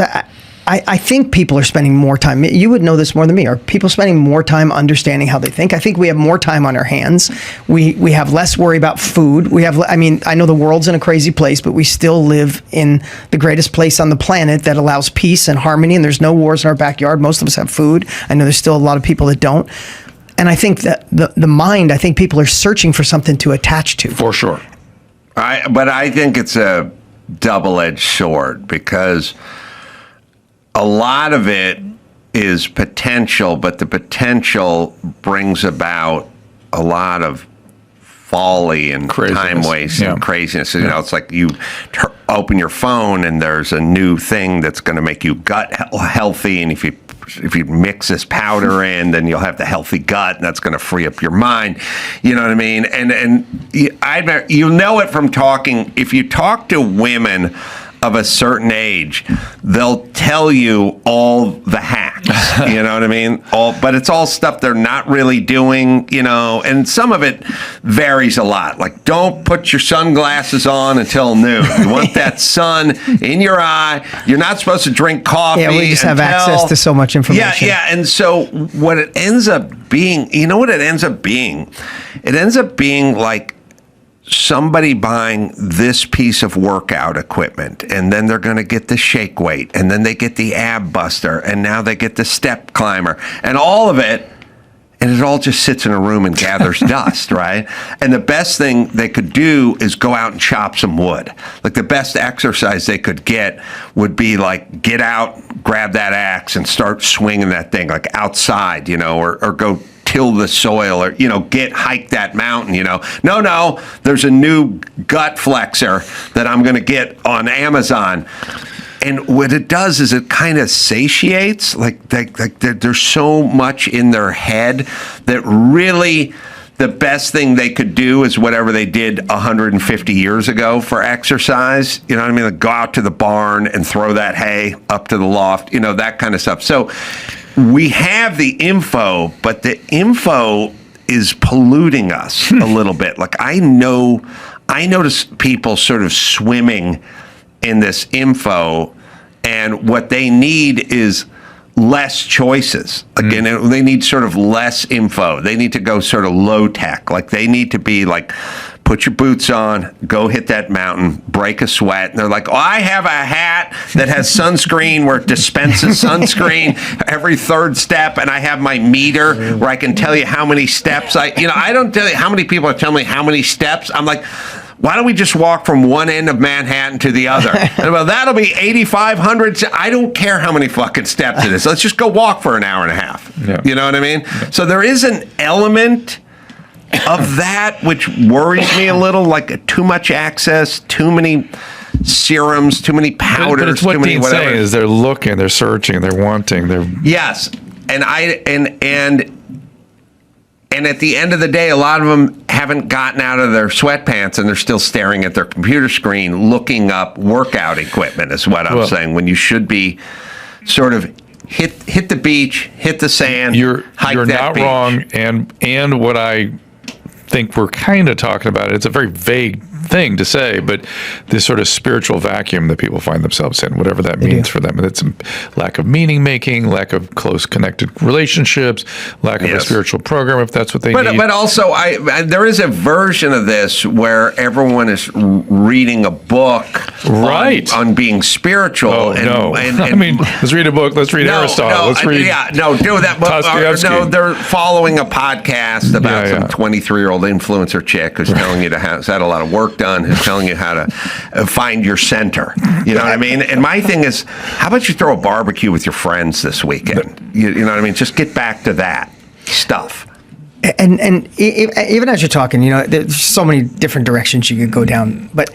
I think people are spending more time. You would know this more than me. Are people spending more time understanding how they think? I think we have more time on our hands. We have less worry about food. I know the world's in a crazy place, but we still live in the greatest place on the planet that allows peace and harmony, and there's no wars in our backyard. Most of us have food. I know there's still a lot of people that don't. And I think that the mind, I think people are searching for something to attach to. For sure. But I think it's a double-edged sword, because a lot of it is potential, but the potential brings about a lot of folly and time waste and craziness. It's like you open your phone and there's a new thing that's going to make you gut healthy, and if you mix this powder in, then you'll have the healthy gut, and that's going to free up your mind. You know what I mean? And you know it from talking. If you talk to women of a certain age, they'll tell you all the hacks. You know what I mean? But it's all stuff they're not really doing, and some of it varies a lot. Like, don't put your sunglasses on until noon. You want that sun in your eye. You're not supposed to drink coffee. Yeah, we just have access to so much information. Yeah. And so what it ends up being, It ends up being like somebody buying this piece of workout equipment, and then they're going to get the shake weight, and then they get the ab buster, and now they get the step climber, and all of it, and it all just sits in a room and gathers dust, right? And the best thing they could do is go out and chop some wood. Like, the best exercise they could get would be like, get out, grab that axe, and start swinging that thing, like outside, or go till the soil, or hike that mountain. No, there's a new gut flexor that I'm going to get on Amazon. And what it does is it kind of satiates, like there's so much in their head that really the best thing they could do is whatever they did 150 years ago for exercise. You know what I mean? Like, go out to the barn and throw that hay up to the loft, that kind of stuff. So we have the info, but the info is polluting us a little bit. Like, I notice people sort of swimming in this info, and what they need is less choices. Again, they need sort of less info. They need to go sort of low tech. Like, they need to be like, put your boots on, go hit that mountain, break a sweat. And they're like, oh, I have a hat that has sunscreen where it dispenses sunscreen every third step, and I have my meter where I can tell you how many steps I don't tell you how many people are telling me how many steps. I'm like, why don't we just walk from one end of Manhattan to the other? And, well, that'll be 8,500. I don't care how many fucking steps it is. Let's just go walk for an hour and a half. Yeah. You know what I mean? Yeah. So there is an element of that which worries me a little, like too much access, too many serums, too many powders, but it's what too many Dean's whatever. saying is they're looking, they're searching, they're wanting, they're yes, and at the end of the day, a lot of them haven't gotten out of their sweatpants and they're still staring at their computer screen looking up workout equipment, is what I'm saying, when you should be sort of hit the beach, hit the sand, hike you're that not beach. wrong, and what I think we're kind of talking about, it's a very vague thing to say, but this sort of spiritual vacuum that people find themselves in, whatever that means for them. And it's a lack of meaning making, lack of close connected relationships, lack of a spiritual program, if that's what they need. But also, there is a version of this where everyone is reading a book on being spiritual. I mean, let's read a book. Let's read Aristotle. Let's read do that book. No, they're following a podcast about some 23-year-old influencer chick who's telling you has had a lot of work done, who's telling you how to find your center. You know what I mean? And my thing is, how about you throw a barbecue with your friends this weekend? You know what I mean? Just get back to that stuff. And even as you're talking, there's so many different directions you could go down. But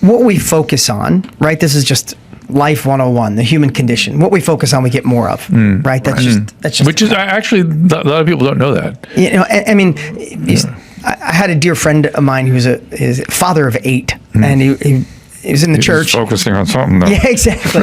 what we focus on, right? This is just life 101, the human condition. What we focus on, we get more of, right? That's just which is actually, a lot of people don't know that. I mean, I had a dear friend of mine who was a father of 8, and he was in the church. Focusing on something, though. Yeah, exactly.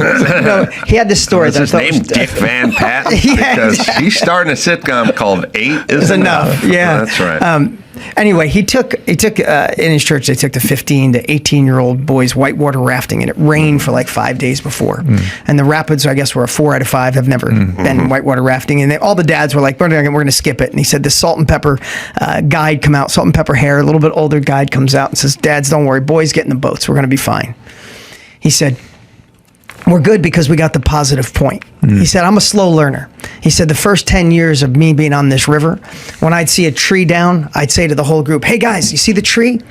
He had this story. His name Dick Van Patten? Because he's starting a sitcom called 8 is Enough. Yeah, that's right. Anyway, he took in his church, they took the 15 to 18-year-old boys whitewater rafting, and it rained for like 5 days before. And the rapids, I guess, were a 4 out of 5. Have never been whitewater rafting, and all the dads were like, we're going to skip it. And he said this salt and pepper guide come out, salt and pepper hair, a little bit older guide comes out and says, dads, don't worry, boys get in the boats, we're going to be fine. He said, we're good because we got the positive point. He said, I'm a slow learner. He said, the first 10 years of me being on this river, when I'd see a tree down, I'd say to the whole group, hey guys, you see the tree?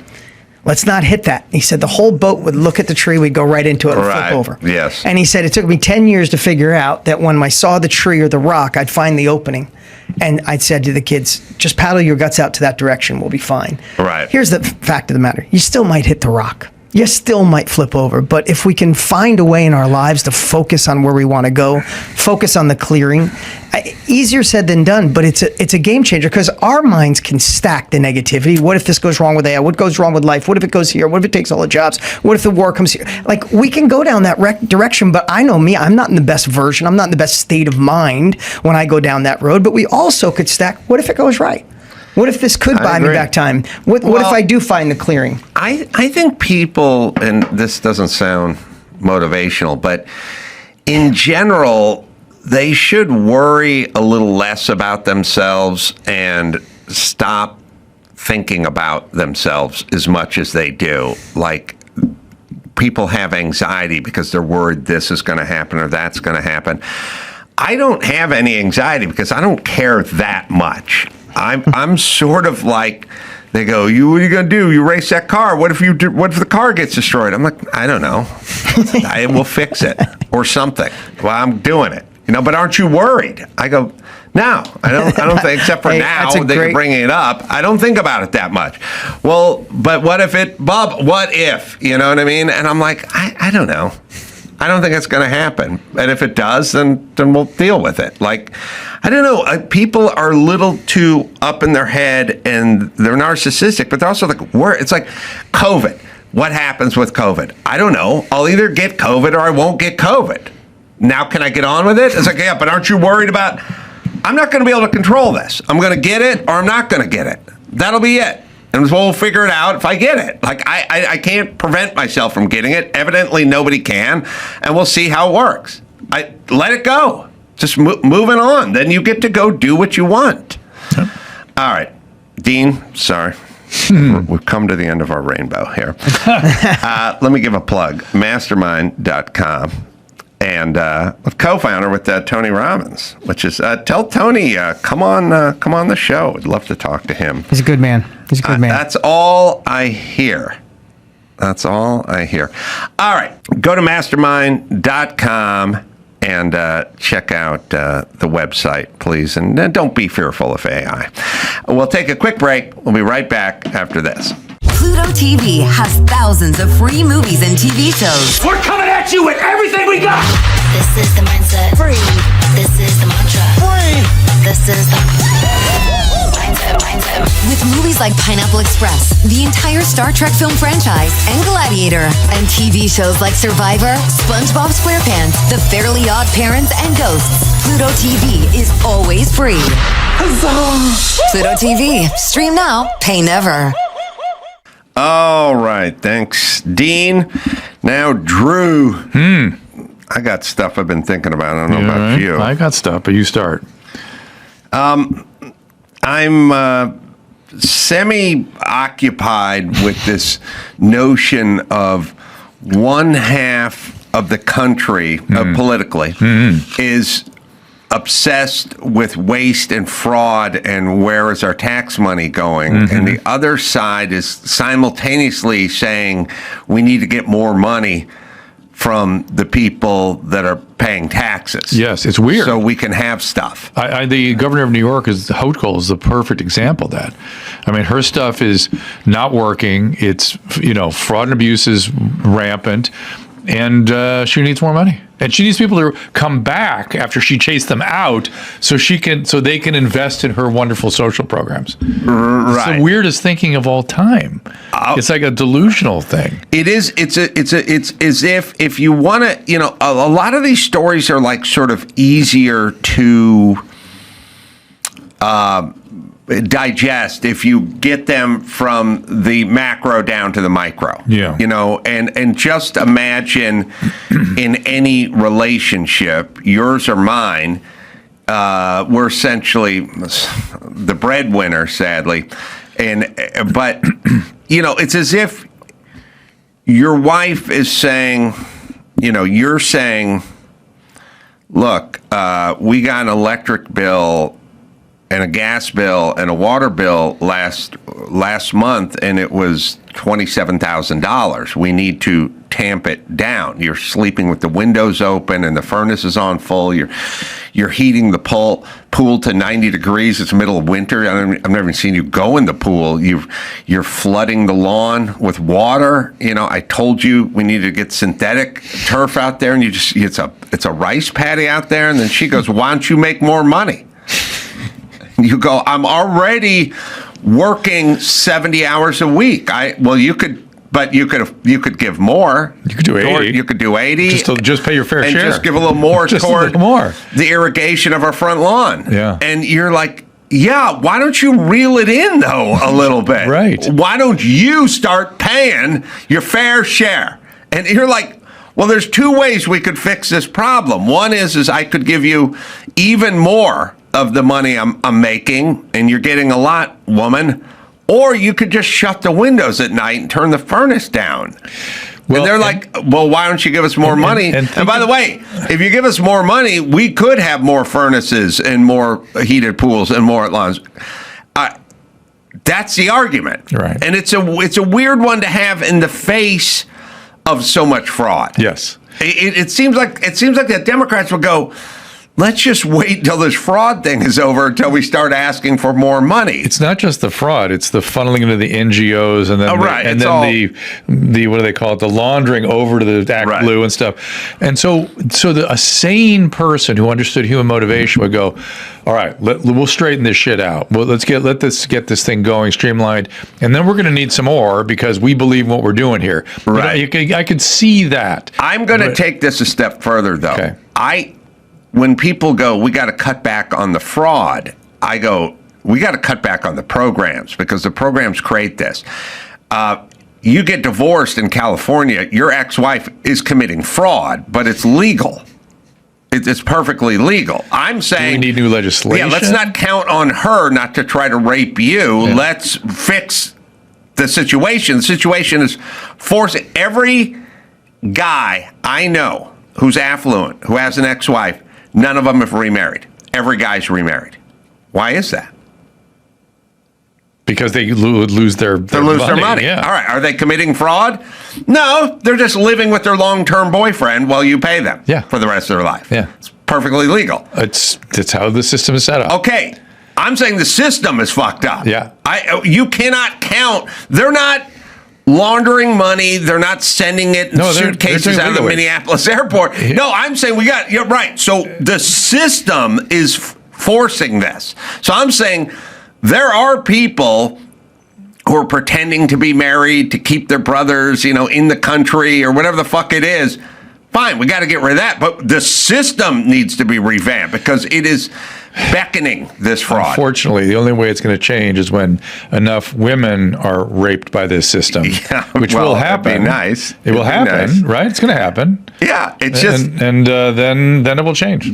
Let's not hit that. He said, the whole boat would look at the tree, we'd go right into it and flip over. Yes. And he said, it took me 10 years to figure out that when I saw the tree or the rock, I'd find the opening. And I'd said to the kids, just paddle your guts out to that direction, we'll be fine. Right. Here's the fact of the matter. You still might hit the rock. You still might flip over, but if we can find a way in our lives to focus on where we want to go, focus on the clearing, easier said than done, but it's a game changer because our minds can stack the negativity. What if this goes wrong with AI? What goes wrong with life? What if it goes here? What if it takes all the jobs? What if the war comes here? Like, we can go down that direction, but I know me, I'm not in the best version. I'm not in the best state of mind when I go down that road, but we also could stack, what if it goes right? What if this could buy me back time? What if I do find the clearing? I think people, and this doesn't sound motivational, but in general, they should worry a little less about themselves and stop thinking about themselves as much as they do. Like, people have anxiety because they're worried this is going to happen or that's going to happen. I don't have any anxiety because I don't care that much. I'm sort of like, they go, what are you going to do? You race that car. What if the car gets destroyed? I'm like, I don't know. I will fix it or something. Well, I'm doing it. But aren't you worried? I go, no, I don't think, except for now that you're bringing it up, I don't think about it that much. Well, but what if? You know what I mean? And I'm like, I don't know. I don't think it's going to happen. And if it does, then we'll deal with it. Like, I don't know. People are a little too up in their head and they're narcissistic, but they're also like, it's like COVID. What happens with COVID? I don't know. I'll either get COVID or I won't get COVID. Now, can I get on with it? It's like, yeah, but aren't you worried about, I'm not going to be able to control this. I'm going to get it or I'm not going to get it. That'll be it. And we'll figure it out if I get it. Like, I can't prevent myself from getting it. Evidently, nobody can. And we'll see how it works. Let it go. Just moving on. Then you get to go do what you want. Yep. All right. Dean, sorry. We've come to the end of our rainbow here. Let me give a plug. Mastermind.com. And co-founder with Tony Robbins, which is tell Tony come on the show. I'd love to talk to him. He's a good man. That's all I hear. All right, go to mastermind.com and check out the website, please, and don't be fearful of AI. We'll take a quick break. We'll be right back after this. Pluto TV has thousands of free movies and TV shows. We're coming at you with everything we got! This is the mindset. Free. This is the mantra. Free. This is the mindset. With movies like Pineapple Express, the entire Star Trek film franchise, and Gladiator, and TV shows like Survivor, SpongeBob SquarePants, The Fairly Odd Parents, and Ghosts, Pluto TV is always free. Pluto TV. Stream now, pay never. All right. Thanks, Dean. Now, Drew. I got stuff I've been thinking about. I don't know about you. I got stuff, but you start. I'm semi-occupied with this notion of one half of the country, politically, is obsessed with waste and fraud and where is our tax money going. And the other side is simultaneously saying we need to get more money from the people that are paying taxes. Yes, it's weird. So we can have stuff. The governor of New York, Hochul, is the perfect example of that. I mean, her stuff is not working. It's, fraud and abuse is rampant. And she needs more money, and she needs people to come back after she chased them out, so they can invest in her wonderful social programs. Right. It's the weirdest thinking of all time. It's like a delusional thing. It is. It's as if you want to. A lot of these stories are like sort of easier to digest if you get them from the macro down to the micro. Yeah. And just imagine in any relationship, yours or mine, we're essentially the breadwinner, sadly. But it's as if your wife is saying, you're saying, look, we got an electric bill and a gas bill and a water bill last month, and it was $27,000. We need to tamp it down. You're sleeping with the windows open and the furnace is on full. You're heating the pool to 90 degrees. It's the middle of winter. I've never even seen you go in the pool. You're flooding the lawn with water. I told you we need to get synthetic turf out there, and it's a rice paddy out there. And then she goes, "Why don't you make more money?" You go, "I'm already working 70 hours a week." You could give more. You could do 80. You could do 80. Just pay your fair share. And just give a little more toward the irrigation of our front lawn. Yeah. And you're like, yeah, why don't you reel it in, though, a little bit? Right. Why don't you start paying your fair share? And you're like, well, there's two ways we could fix this problem. One is I could give you even more of the money I'm making, and you're getting a lot, woman. Or you could just shut the windows at night and turn the furnace down. Well, and they're like, well, why don't you give us more money? And by the way, if you give us more money, we could have more furnaces and more heated pools and more lawns. That's the argument. Right. And it's a weird one to have in the face of so much fraud. Yes. It seems like the Democrats will go, let's just wait till this fraud thing is over until we start asking for more money. It's not just the fraud; it's the funneling into the NGOs, and then the what do they call it? The laundering over to the Act Blue and stuff. And so a sane person who understood human motivation would go, all right, we'll straighten this shit out. Well, let this thing going, streamlined, and then we're going to need some more because we believe in what we're doing here. Right. I could see that. I'm going to take this a step further, though. Okay. When people go, we got to cut back on the fraud, I go, we got to cut back on the programs because the programs create this. You get divorced in California, your ex-wife is committing fraud, but it's legal. It's perfectly legal. I'm saying we need new legislation. Yeah, let's not count on her not to try to rape you. Yeah. Let's fix the situation. The situation is forcing every guy I know who's affluent, who has an ex-wife, none of them have remarried. Every guy's remarried. Why is that? Because they would lose their money. Yeah. All right. Are they committing fraud? No, they're just living with their long-term boyfriend while you pay them for the rest of their life. Yeah. It's perfectly legal. That's how the system is set up. Okay. I'm saying the system is fucked up. Yeah. You cannot count. They're not laundering money. They're not sending it in suitcases out of the Minneapolis airport. Yeah. No, I'm saying you're right. So the system is forcing this. So I'm saying there are people who are pretending to be married to keep their brothers, in the country or whatever the fuck it is. Fine, we got to get rid of that. But the system needs to be revamped because it is beckoning this fraud. Unfortunately, the only way it's going to change is when enough women are raped by this system, which will happen. That'd be nice. It will happen, right? It's going to happen. Yeah, it's just and then it will change.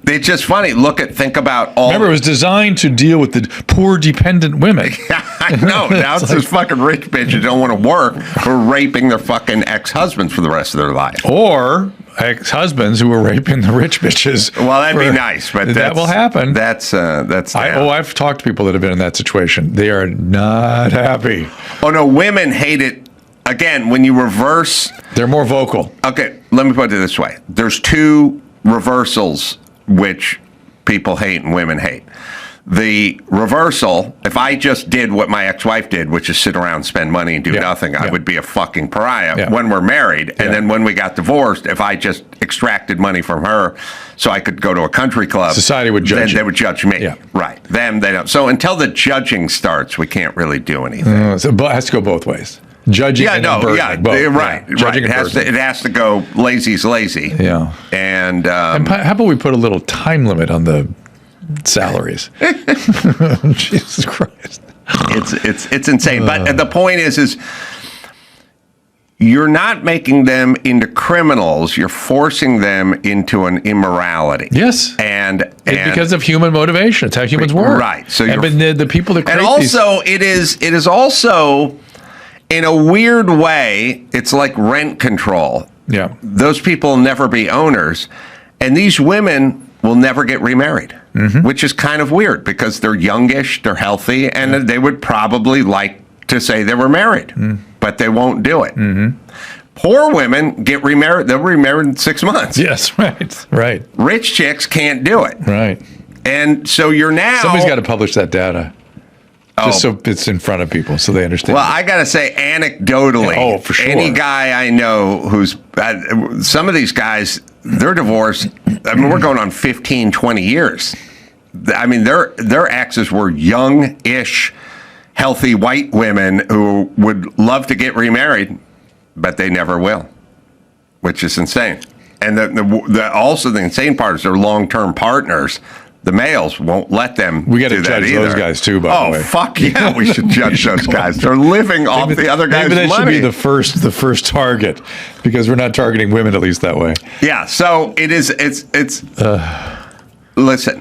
It's just funny. Think about all. Remember, it was designed to deal with the poor, dependent women. I know. Now it's this fucking rich bitch who don't want to work who are raping their fucking ex-husbands for the rest of their life. Or ex-husbands who were raping the rich bitches. Well, that'd be nice, but that will happen. I've talked to people that have been in that situation. They are not happy. Oh no, women hate it. Again, when you reverse, they're more vocal. Okay, let me put it this way: there's two reversals which people hate and women hate. The reversal, if I just did what my ex-wife did, which is sit around, spend money, and do nothing, I would be a fucking pariah when we're married. And then when we got divorced, if I just extracted money from her so I could go to a country club, society would judge you. They would judge me. Yeah. Right. Them, they don't. So until the judging starts, we can't really do anything. So it has to go both ways. Judging and burdening. Both. Right. Judging and it has to go lazy's lazy. Yeah. And how about we put a little time limit on the salaries? Jesus Christ. It's insane. But the point is you're not making them into criminals. You're forcing them into an immorality. Yes. And because of human motivation. It's how humans work. Right. So the people that create and also it is also, in a weird way, it's like rent control. Yeah. Those people will never be owners. And these women will never get remarried, which is kind of weird because they're youngish, they're healthy, and they would probably like to say they were married, but they won't do it. Poor women get remarried. They'll be remarried in 6 months. Yes, right. Rich chicks can't do it. Right. And so somebody's got to publish that data. Just so it's in front of people so they understand. Well, I got to say, anecdotally, for sure. Any guy I know who's, some of these guys, they're divorced. I mean, we're going on 15, 20 years. I mean, their exes were young-ish, healthy white women who would love to get remarried, but they never will, which is insane. And also the insane part is they're long-term partners. The males won't let them. We got to do judge that either. those guys too. By the way, fuck yeah, we should judge those guys. They're living off the other guys' money. Maybe that should be the first target because we're not targeting women at least that way. Yeah. So it is. It's. Listen,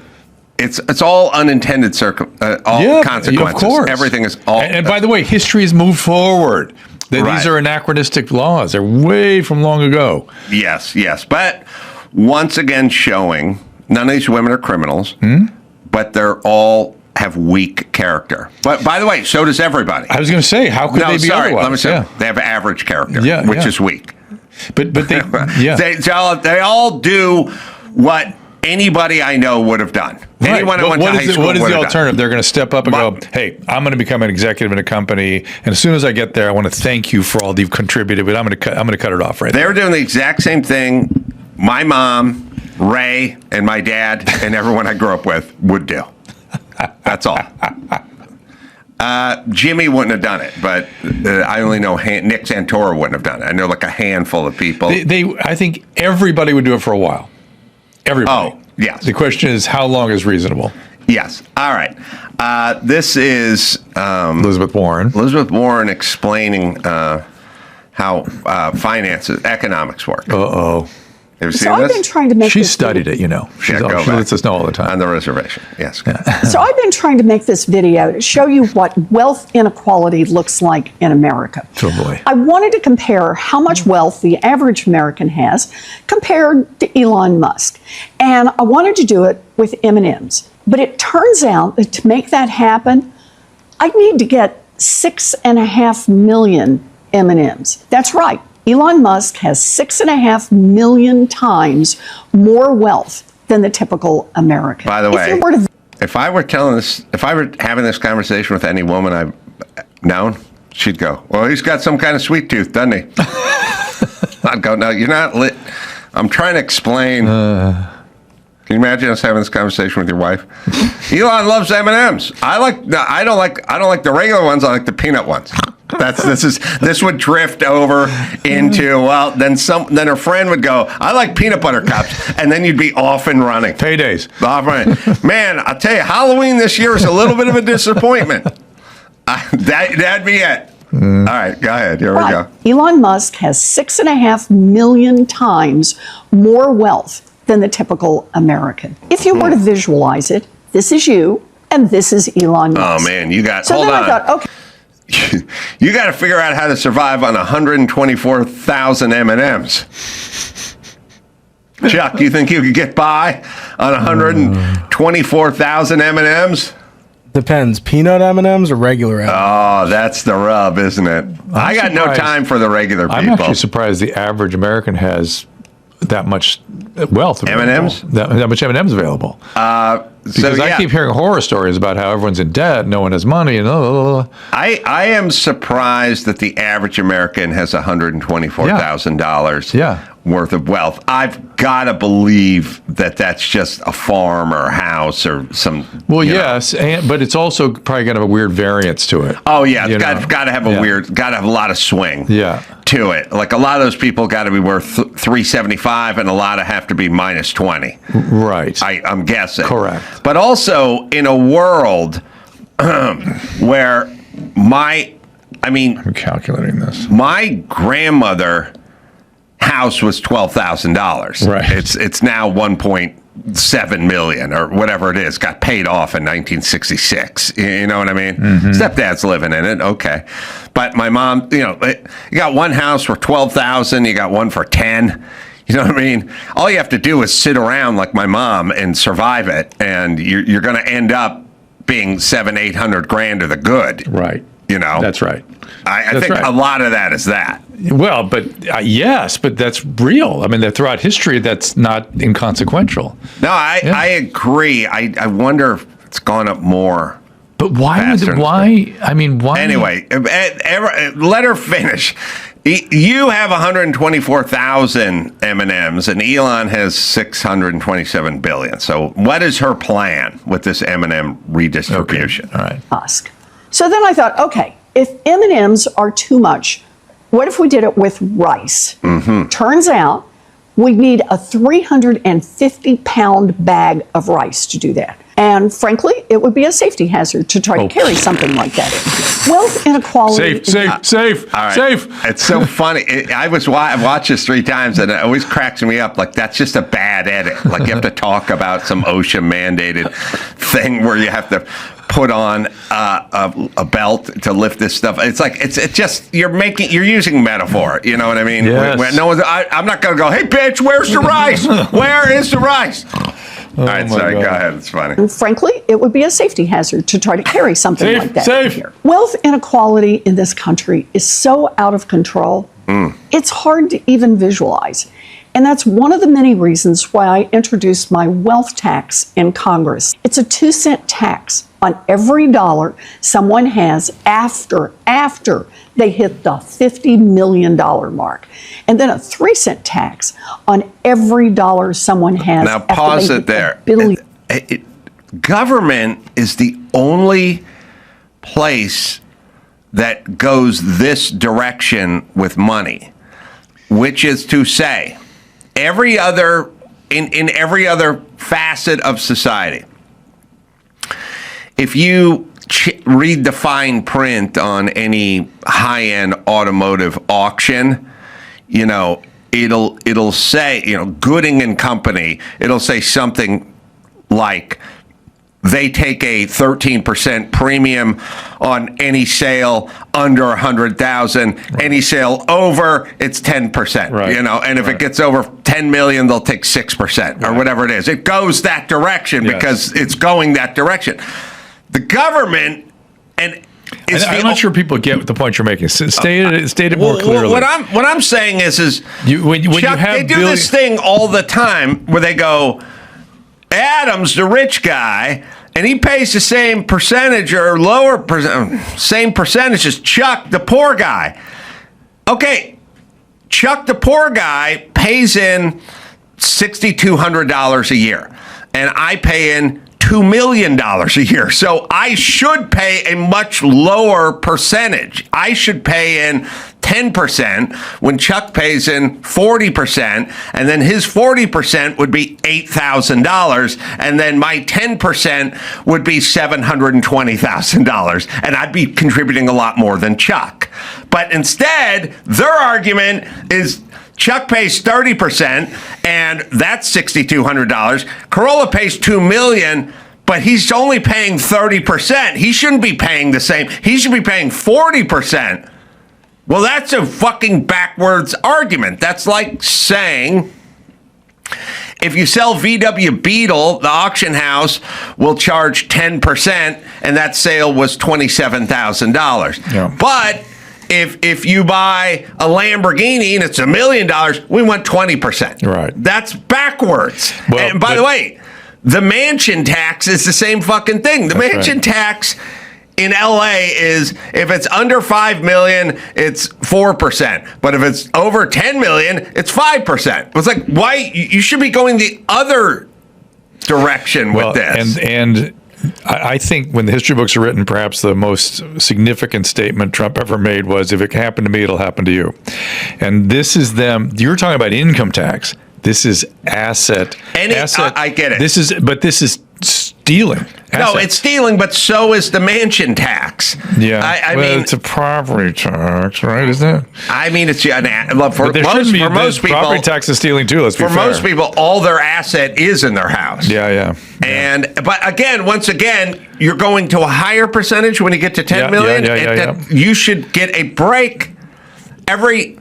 it's all unintended consequences. Of course. Everything is all. And by the way, history has moved forward. These are anachronistic laws. They're way from long ago. Yes. But once again, showing none of these women are criminals, but they're all have weak character. But by the way, so does everybody. I was going to say, how could they be otherwise? Let me say, they have average character, which is weak. But they, they all do what anybody I know would have done. Right. Anyone who went to high school what is would the have alternative? done. They're going to step up and go, hey, I'm going to become an executive in a company, and as soon as I get there, I want to thank you for all you've contributed, but I'm going to cut it off right They there. were doing the exact same thing my mom, Ray, and my dad, and everyone I grew up with would do. That's all. Jimmy wouldn't have done it, but I only know Nick Santora wouldn't have done it. I know like a handful of people. I think everybody would do it for a while. Everybody. Oh, yes. The question is, how long is reasonable? Yes. All right. This is Elizabeth Warren. Elizabeth Warren explaining how finances, economics work. Uh-oh. Have you seen So I've this? been trying to make She this studied it, you know. She lets us know all the time. On the reservation, yes. So I've been trying to make this video to show you what wealth inequality looks like in America. Oh, boy. I wanted to compare how much wealth the average American has compared to Elon Musk. And I wanted to do it with M&Ms. But it turns out that to make that happen, I need to get 6.5 million M&Ms. That's right. Elon Musk has 6.5 million times more wealth than the typical American. By the way, if I were having this conversation with any woman I've known, she'd go, well, he's got some kind of sweet tooth, doesn't he? I'd go, no, you're not lit. I'm trying to explain. Can you imagine us having this conversation with your wife? Elon loves M&Ms. I don't like the regular ones. I like the peanut ones. This would drift over into, well, then her friend would go, I like peanut butter cups, and then you'd be off and running. Paydays. Off running. Man, I'll tell you, Halloween this year is a little bit of a disappointment. That'd be it. All right, go ahead. Here we go. Elon Musk has 6.5 million times more wealth than the typical American. If you were to visualize it, this is you, and this is Elon Musk. Oh, man, hold on. I thought, okay. You got to figure out how to survive on 124,000 M&Ms. Chuck, you think you could get by on 124,000 M&Ms? Depends. Peanut M&Ms or regular M&Ms? Oh, that's the rub, isn't it? I got no time for the regular people. I'm actually surprised the average American has that much wealth. M&Ms? That much M&Ms available. Because I keep hearing horror stories about how everyone's in debt, no one has money, and I am surprised that the average American has $124,000 worth of wealth. I've got to believe that that's just a farm or a house or some. Well, yes, but it's also probably got to have a weird variance to it. Oh yeah, it's got to have got to have a lot of swing. To it. Like a lot of those people got to be worth 375, and a lot of have to be minus 20. Right. I'm guessing. Correct. But also in a world where I'm calculating this. My grandmother house was $12,000. Right. It's now 1.7 million or whatever it is. Got paid off in 1966. You know what I mean? Stepdad's living in it. Okay. But my mom, you got one house for 12,000. You got one for 10. You know what I mean? All you have to do is sit around like my mom and survive it, and you're going to end up being $700-800 grand to the good. Right. That's right. I think a lot of that is that. Well, but yes, but that's real. I mean, throughout history, that's not inconsequential. No, I agree. I wonder if it's gone up more. But why? I mean, why? Anyway, let her finish. You have 124,000 M&Ms, and Elon has 627 billion. So, what is her plan with this M&M redistribution? Okay. All right. Musk. So then I thought, okay, if M&Ms are too much, what if we did it with rice? Turns out We need a 350-pound bag of rice to do that. And frankly, it would be a safety hazard to try to carry something like that in. Wealth inequality. Safe. It's so funny. I've watched this 3 times, and it always cracks me up. Like, that's just a bad edit. Like, you have to talk about some OSHA mandated thing where you have to put on a belt to lift this stuff. It's like it's just you're using metaphor. You know what I mean? Yes. Where no one's. I'm not gonna go. Hey, bitch, where's the rice? Where is the rice? All right, sorry. God. Go ahead. It's funny. And frankly, it would be a safety hazard to try to carry something like that in Safe. here. Wealth inequality in this country is so out of control. It's hard to even visualize. And that's one of the many reasons why I introduced my wealth tax in Congress. It's a 2-cent tax on every dollar someone has after they hit the $50 million mark. And then a 3-cent tax on every dollar someone has. Now pause it there. Government is the only place that goes this direction with money, which is to say, every other in every other facet of society, if you read the fine print on any high-end automotive auction, you know, it'll say, you know, Gooding and Company, it'll say something like they take a 13% premium on any sale under 100,000. Right. Any sale over, it's 10%. Right. You know, and if it gets over 10 million, they'll take 6% or whatever it is. It goes that direction because it's going that direction. The government I'm not sure people get the point you're making. State it more clearly. What I'm saying is Chuck, they do this thing all the time where they go, Adam's the rich guy, and he pays the same percentage or same percentage as Chuck, the poor guy. Okay, Chuck, the poor guy, pays in $6,200 a year, and I pay in $2 million a year. So I should pay a much lower percentage. I should pay in 10% when Chuck pays in 40%, and then his 40% would be $8,000, and then my 10% would be $720,000, and I'd be contributing a lot more than Chuck. But instead, their argument is Chuck pays 30%, and that's $6,200. Carolla pays $2 million, but he's only paying 30%. He shouldn't be paying the same. He should be paying 40%. Well, that's a fucking backwards argument. That's like saying if you sell VW Beetle, the auction house will charge 10%, and that sale was $27,000. Yeah. But if you buy a Lamborghini and it's $1 million, we want 20%. Right. That's backwards. Well, and by the way, the mansion tax is the same fucking thing. The mansion tax in LA is if it's under 5 million, it's 4%. But if it's over 10 million, it's 5%. It's like, why? You should be going the other direction with this. And I think when the history books are written, perhaps the most significant statement Trump ever made was, if it can happen to me, it'll happen to you. And this is them. You're talking about income tax. This is asset. I get it. This is stealing. No, it's stealing, but so is the mansion tax. Yeah, I mean, it's a property tax, right? Isn't it? I mean, it's for most people, property tax is stealing too. Let's be fair. For most people, all their asset is in their house. Yeah. But again, once again, you're going to a higher percentage when you get to 10 million. You should get a break. Every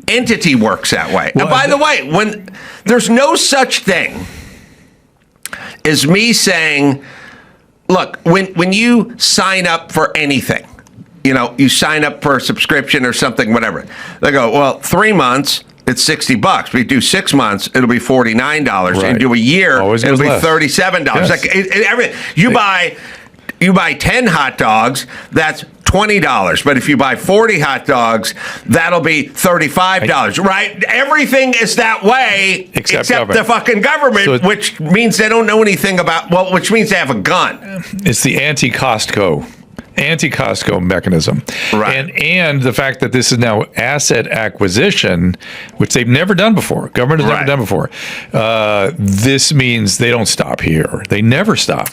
entity works that way. Well, and by the way, when there's no such thing as me saying, look, when you sign up for anything, you know, you sign up for a subscription or something, whatever, they go, well, 3 months, it's $60. But you do 6 months, it'll be $49. Right. And do a year, it'll be $37. Yes. Like you buy 10 hot dogs, that's $20. But if you buy 40 hot dogs, that'll be $35, right? Everything is that way except the fucking government, which means they don't know anything about, which means they have a gun. It's the anti-Costco anti-Costco mechanism. Right. And the fact that this is now asset acquisition, which they've never done before. Government has never done before. This means they don't stop here. They never stop.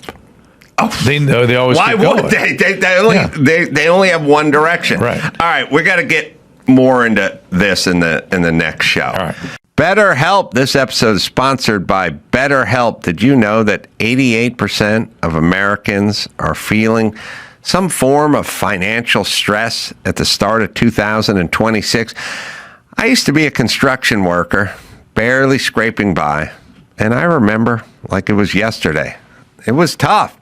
Oh, they know they always. Why keep would going. they only have one direction? Right. All right, we got to get more into this in the next show. All right. BetterHelp. This episode is sponsored by BetterHelp. Did you know that 88% of Americans are feeling some form of financial stress at the start of 2026? I used to be a construction worker, barely scraping by, and I remember like it was yesterday. It was tough.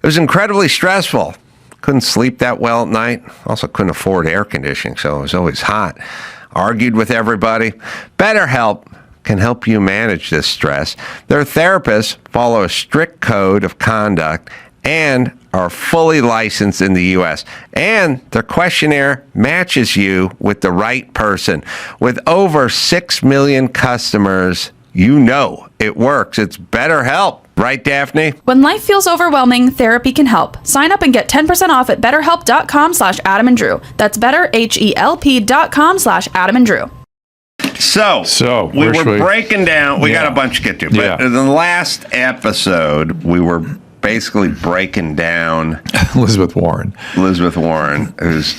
It was incredibly stressful. Couldn't sleep that well at night. Also couldn't afford air conditioning, so it was always hot. Argued with everybody. BetterHelp can help you manage this stress. Their therapists follow a strict code of conduct and are fully licensed in the U.S. And their questionnaire matches you with the right person. With over 6 million customers, you know it works. It's BetterHelp. Right, Daphne? When life feels overwhelming, therapy can help. Sign up and get 10% off at betterhelp.com/AdamandDrew. That's betterhelp.com/AdamandDrew. So we were breaking down. We got a bunch to get to. But in the last episode, we were basically breaking down Elizabeth Warren, who's,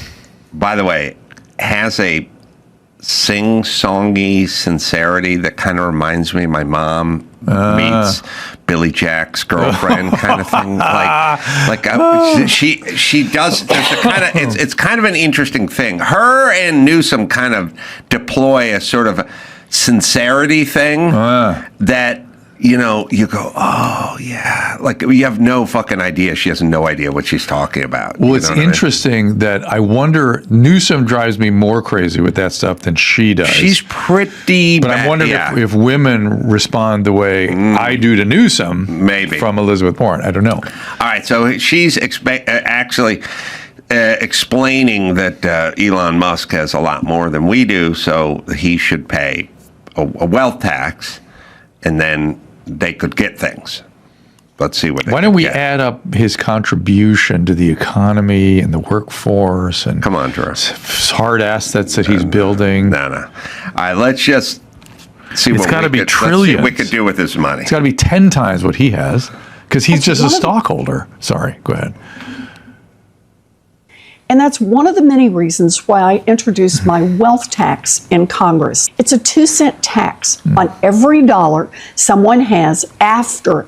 by the way, has a sing-songy sincerity that kind of reminds me of my mom meets Billy Jack's girlfriend kind of thing. She does. There's a kind of it's kind of an interesting thing. Her and Newsom kind of deploy a sort of sincerity thing that. You know, you go, oh, yeah. Like, you have no fucking idea. She has no idea what she's talking about. Well, it's interesting that I wonder, Newsom drives me more crazy with that stuff than she does. She's pretty But I'm wondering if women respond the way I do to Newsom. Maybe. From Elizabeth Warren. I don't know. All right. So she's actually explaining that Elon Musk has a lot more than we do, so he should pay a wealth tax, and then they could get things. Let's see what. Why don't we add up his contribution to the economy and the workforce and come on, Drew, hard assets that he's building? No. All right, let's just see what we could do with this money. It's got to be 10 times what he has because he's just a stockholder. Sorry, go ahead. And that's one of the many reasons why I introduced my wealth tax in Congress. It's a 2-cent tax on every dollar someone has after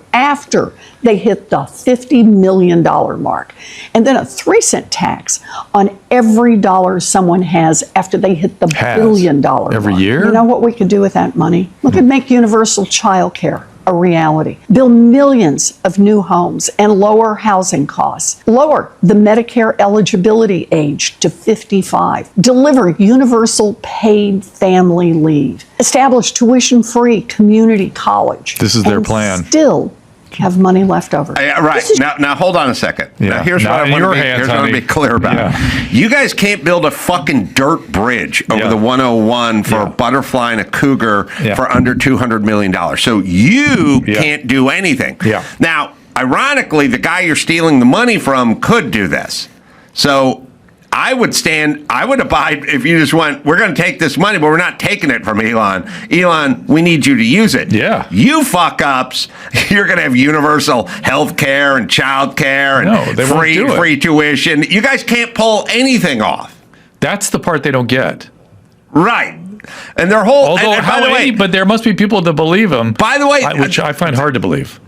they hit the $50 million mark. And then a 3-cent tax on every dollar someone has after they hit the $1 billion mark. Every year? You know what we could do with that money? Look at make universal child care a reality. Build millions of new homes and lower housing costs. Lower the Medicare eligibility age to 55. Deliver universal paid family leave. Establish tuition-free community college. This is their plan. Still have money left over. Right. Now hold on a second. Yeah. Now, here's what I want to be clear about. Yeah. You guys can't build a fucking dirt bridge over the 101 for a butterfly and a cougar for under $200 million. So you can't do anything. Yeah. Now, ironically, the guy you're stealing the money from could do this. So I would abide if you just went, we're going to take this money, but we're not taking it from Elon. Elon, we need you to use it. Yeah. You fuck ups, you're going to have universal health care and child care and free tuition. You guys can't pull anything off. That's the part they don't get. Right. And their whole... but there must be people that believe him. By the way... which I find hard to believe.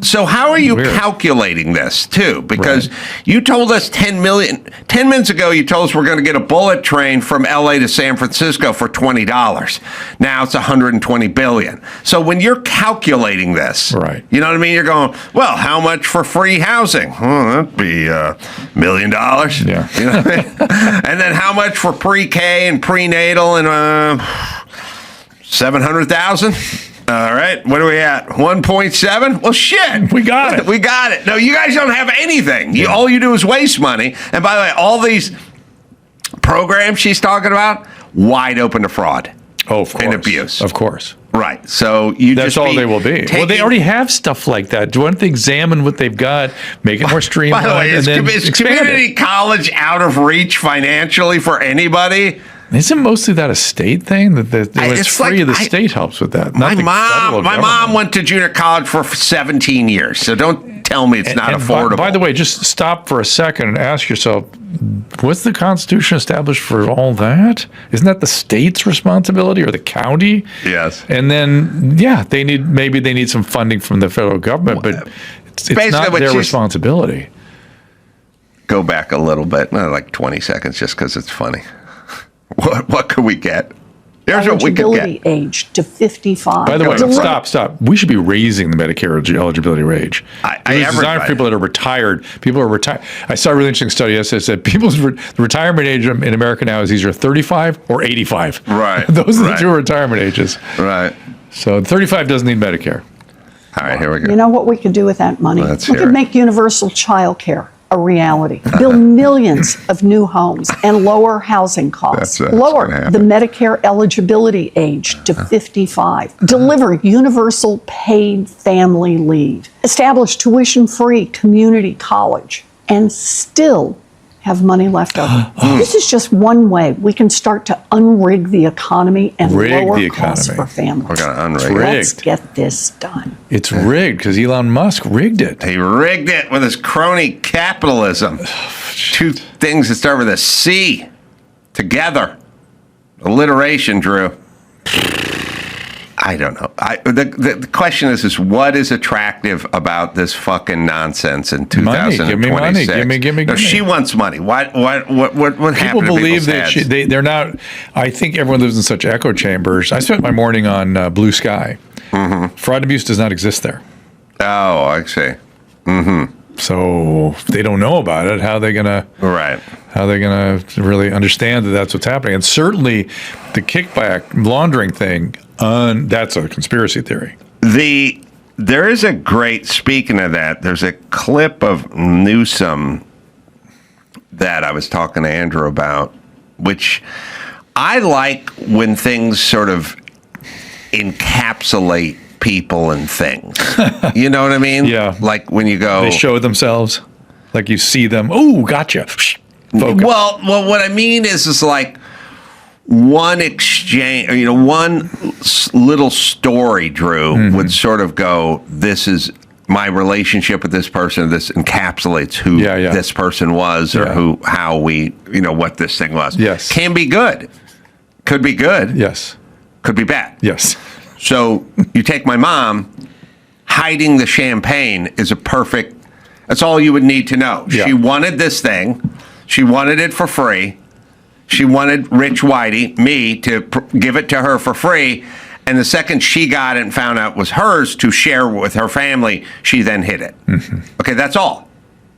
So how are you calculating this, too? Because you told us 10 minutes ago, you told us we're going to get a bullet train from L.A. to San Francisco for $20. Now it's $120 billion. So when you're calculating this, you know what I mean? You're going, well, how much for free housing? That'd be $1 million. Yeah. You know what I mean? And then how much for pre-K and prenatal and 700,000? All right, what are we at? 1.7? Well, shit. We got it. We got it. No, you guys don't have anything. All you do is waste money. And by the way, all these programs she's talking about, wide open to fraud. Oh, of course. And abuse. Of course. Right. So you That's just all they will be. Well, they already have stuff like that. Why don't they examine what they've got, make it more streamlined, By the way, and then is expand community it? college out of reach financially for anybody? Isn't mostly that a state thing? That when it's free, the state helps with that. My mom went to junior college for 17 years, so don't tell me it's not affordable. By the way, just stop for a second and ask yourself, was the Constitution established for all that? Isn't that the state's responsibility or the county? Yes. And then, maybe they need some funding from the federal government, but it's not their responsibility. Go back a little bit, like 20 seconds, just because it's funny. What could we get? Here's what we could get. Age to 55. By the way, stop. We should be raising the Medicare eligibility age. It's designed for people that are retired. People are retired. I saw a really interesting study yesterday that said people's the retirement age in America now is either 35 or 85. Right. Those are the two retirement ages. Right. So 35 doesn't need Medicare. All right, here we go. You know what we could do with that money? Let's We hear could it. make universal child care a reality, build millions of new homes and lower housing costs, That's lower gonna the happen. Medicare eligibility age to 55, deliver universal paid family leave, establish tuition-free community college, and still have money left over. This is just one way we can start to unrig the economy and lower costs for families. We're going to unrig Let's get this done. It's rigged because Elon Musk rigged it. He rigged it with his crony capitalism. Two things that start with a C. Together. Alliteration, Drew. I don't know. The question is what is attractive about this fucking nonsense in 2026? Give me money. Give me. No, she wants money. What happened People to believe people's that heads? they're not. I think everyone lives in such echo chambers. I spent my morning on Blue Sky. Mm-hmm. Fraud and abuse does not exist there. Oh, I see. Mm-hmm. So if they don't know about it, how are they gonna really understand that that's what's happening? And certainly, the kickback laundering thing. That's a conspiracy theory. There is a great, speaking of that, there's a clip of Newsom that I was talking to Andrew about, which I like when things sort of encapsulate people and things. You know what I mean? Yeah. Like when you go... They show themselves, like you see them. Oh, gotcha. Focus. Well, what I mean is like one exchange, one little story, Drew, would sort of go, this is my relationship with this person. This encapsulates who this person was or how we, what this thing was. Yes. Can be good. Could be good. Yes. Could be bad. Yes. So you take my mom, hiding the champagne is that's all you would need to know. Yeah. She wanted this thing. She wanted it for free. She wanted Rich Whitey, me, to give it to her for free. And the second she got it and found out it was hers to share with her family, she then hid it. Mm-hmm. Okay, that's all.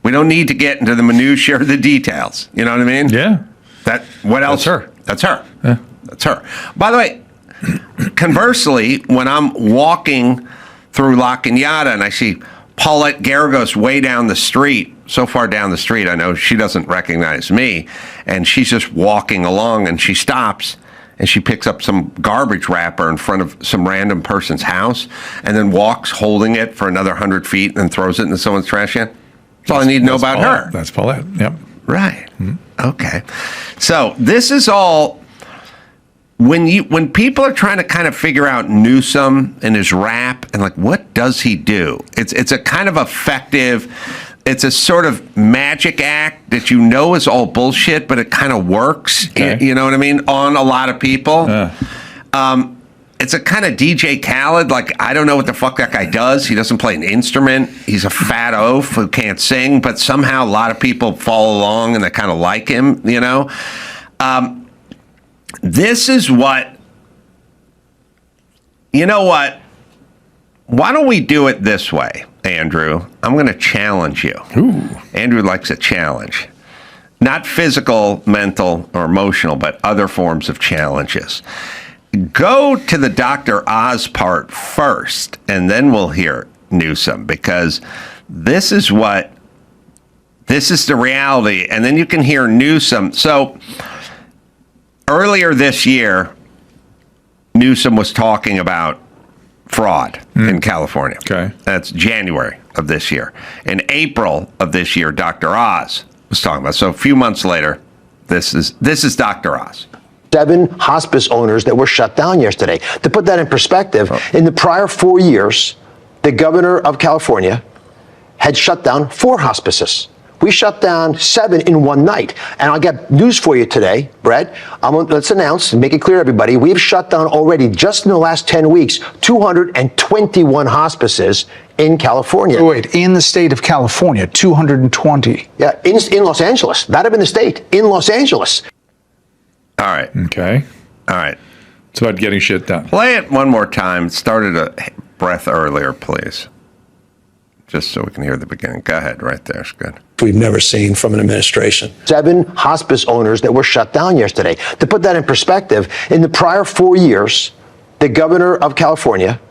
We don't need to get into the minutiae or the details. You know what I mean? Yeah. What else? That's her. That's her. Yeah. That's her. By the way, conversely, when I'm walking through La Cañada and I see Paulette Garagos way down the street, so far down the street, I know she doesn't recognize me, and she's just walking along, and she stops, and she picks up some garbage wrapper in front of some random person's house, and then walks holding it for another 100 feet, and then throws it into someone's trash can. That's all I need to know about her. That's Paulette. Yep. Right. Mm-hmm. Okay. So this is all... When people are trying to kind of figure out Newsom and his rap and like what does he do? It's a kind of effective, it's a sort of magic act that is all bullshit, but it kind of works. Okay. You know what I mean? On a lot of people. It's a kind of DJ Khaled. Like I don't know what the fuck that guy does. He doesn't play an instrument. He's a fat oaf who can't sing, but somehow a lot of people follow along and they kind of like him. This is what, what? Why don't we do it this way, Andrew? I'm going to challenge you. Ooh. Andrew likes a challenge. Not physical, mental, or emotional, but other forms of challenges. Go to the Dr. Oz part first, and then we'll hear Newsom, because this is the reality, and then you can hear Newsom. So, earlier this year, Newsom was talking about fraud in California. Okay. That's January of this year. In April of this year, Dr. Oz was talking about. So a few months later, this is Dr. Oz. 7 hospice owners that were shut down yesterday. To put that in perspective, in the prior 4 years, the governor of California had shut down 4 hospices. We shut down 7 in one night. And I'll get news for you today, Brett. Let's announce and make it clear, everybody. We've shut down already, just in the last 10 weeks, 221 hospices in California. Wait, in the state of California, 220. Yeah, in Los Angeles. That'd have been the state, in Los Angeles. All right. Okay. All right. It's about getting shit done. Play it one more time. Started a breath earlier, please. Just so we can hear the beginning. Go ahead, right there. It's good. We've never seen from an administration. 7 hospice owners that were shut down yesterday. To put that in perspective, in the prior 4 years, the governor of California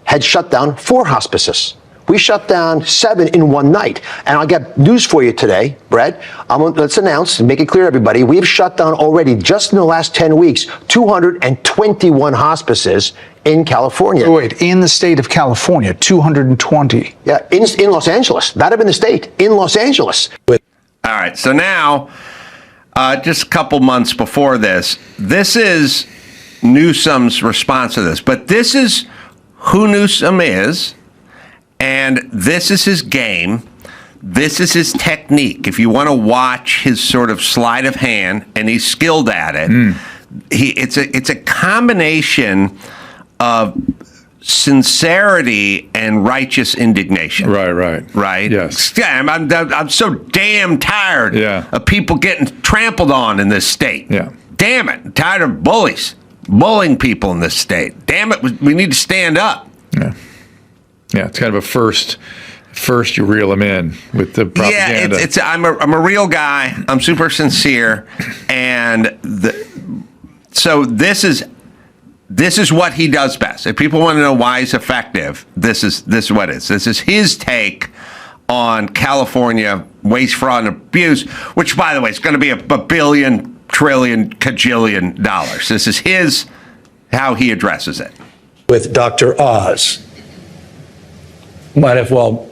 had shut down 4 hospices. We shut down 7 in one night. And I'll get news for you today, Brett. Let's announce and make it clear, everybody. We've shut down already, just in the last 10 weeks, 221 hospices in California. Wait, in the state of California, 220. Yeah, in Los Angeles. That'd have been the state, in Los Angeles. All right. So now, just a couple months before this is Newsom's response to this. But this is who Newsom is. And this is his game. This is his technique. If you want to watch his sort of sleight of hand, and he's skilled at it, it's a combination of sincerity and righteous indignation. Right. Yes. Yeah, I'm so damn tired of people getting trampled on in this state. Yeah. Damn it. I'm tired of bullying people in this state. Damn it. We need to stand up. Yeah. Yeah, it's kind of a first you reel them in with the propaganda. Yeah, I'm a real guy. I'm super sincere, and so this is what he does best. If people want to know why he's effective, this is what it is. This is his take on California waste, fraud, and abuse, which, by the way, is going to be a billion, trillion, cajillion dollars. This is how he addresses it. With Dr. Oz. Might have well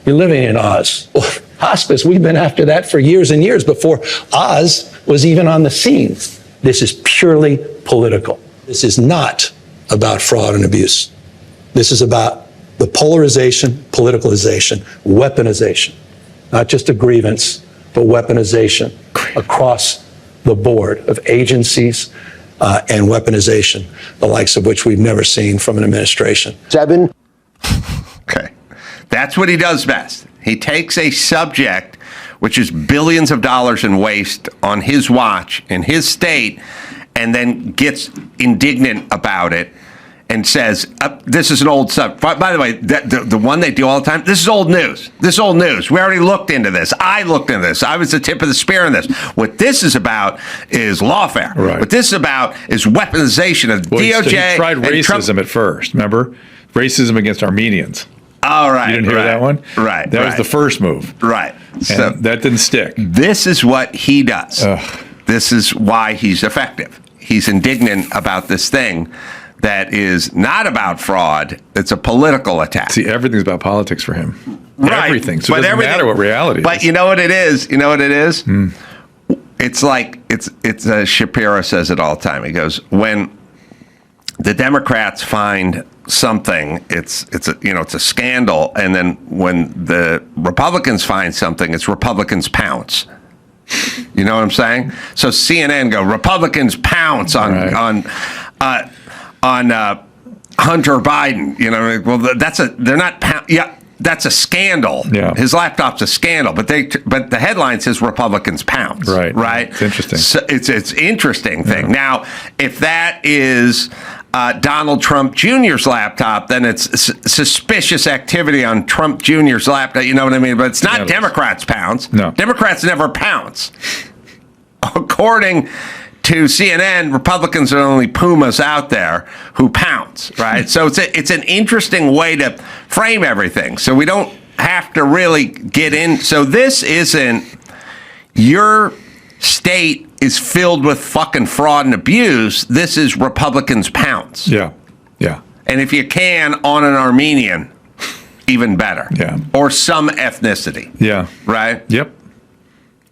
be living in Oz. Well, hospice, we've been after that for years and years before Oz was even on the scene. This is purely political. This is not about fraud and abuse. This is about the polarization, politicalization, weaponization, not just a grievance, but weaponization across the board of agencies and weaponization, the likes of which we've never seen from an administration. 7. Okay. That's what he does best. He takes a subject, which is billions of dollars in waste on his watch in his state, and then gets indignant about it and says, this is an old subject. By the way, the one they do all the time, this is old news. This is old news. We already looked into this. I looked into this. I was the tip of the spear in this. What this is about is lawfare. Right. What this is about is weaponization of DOJ. He tried racism at first, remember? Racism against Armenians. All right. You didn't hear that one? Right. That was the first move. Right. So that didn't stick. This is what he does. This is why he's effective. He's indignant about this thing that is not about fraud. It's a political attack. See, everything's about politics for him. Right. Everything. So it doesn't matter what reality is. But you know what it is? It's like, Shapiro says it all the time. He goes, when the Democrats find something, it's a scandal, and then when the Republicans find something, it's Republicans pounce. You know what I'm saying? So CNN go, Republicans pounce on Hunter Biden. You know, well, they're not that's a scandal. Yeah. His laptop's a scandal, but the headline says Republicans pounce. Right. It's interesting. So it's interesting thing. Yeah. Now, if that is Donald Trump Jr.'s laptop, then it's suspicious activity on Trump Jr.'s laptop. You know what I mean? But it's not Democrats pounce. No. Democrats never pounce. According to CNN, Republicans are the only pumas out there who pounce, right? So it's an interesting way to frame everything. So we don't have to really get in. So this isn't your state is filled with fucking fraud and abuse. This is Republicans pounce. Yeah. And if you can, on an Armenian, even better. Yeah. Or some ethnicity. Yeah. Right? Yep.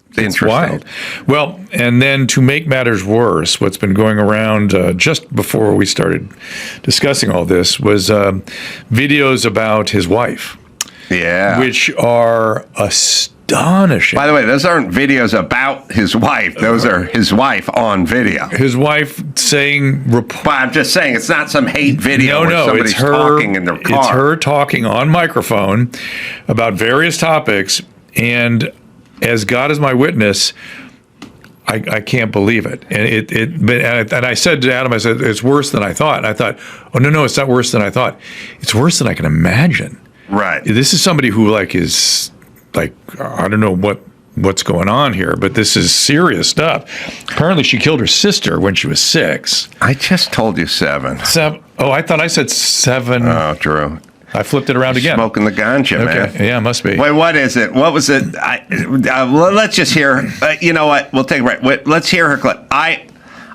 It's Interesting. wild. Well, and then to make matters worse, what's been going around just before we started discussing all this was videos about his wife. Yeah. Which are astonishing. By the way, those aren't videos about his wife. Those are his wife on video. His wife saying... But I'm just saying, it's not some hate video where somebody's it's her talking in their car. It's her talking on microphone about various topics, and as God is my witness, I can't believe it. And I said to Adam, I said, it's worse than I thought. And I thought, oh, no, it's not worse than I thought. It's worse than I can imagine. Right. This is somebody who is I don't know what's going on here, but this is serious stuff. Apparently she killed her sister when she was 6. I just told you 7. Oh, I thought I said 7. Oh, Drew. I flipped it around again. Smoking the ganja, man. Yeah, must be. Wait, what is it? What was it? Let's just hear. You know what? We'll take a break. Wait, let's hear her clip.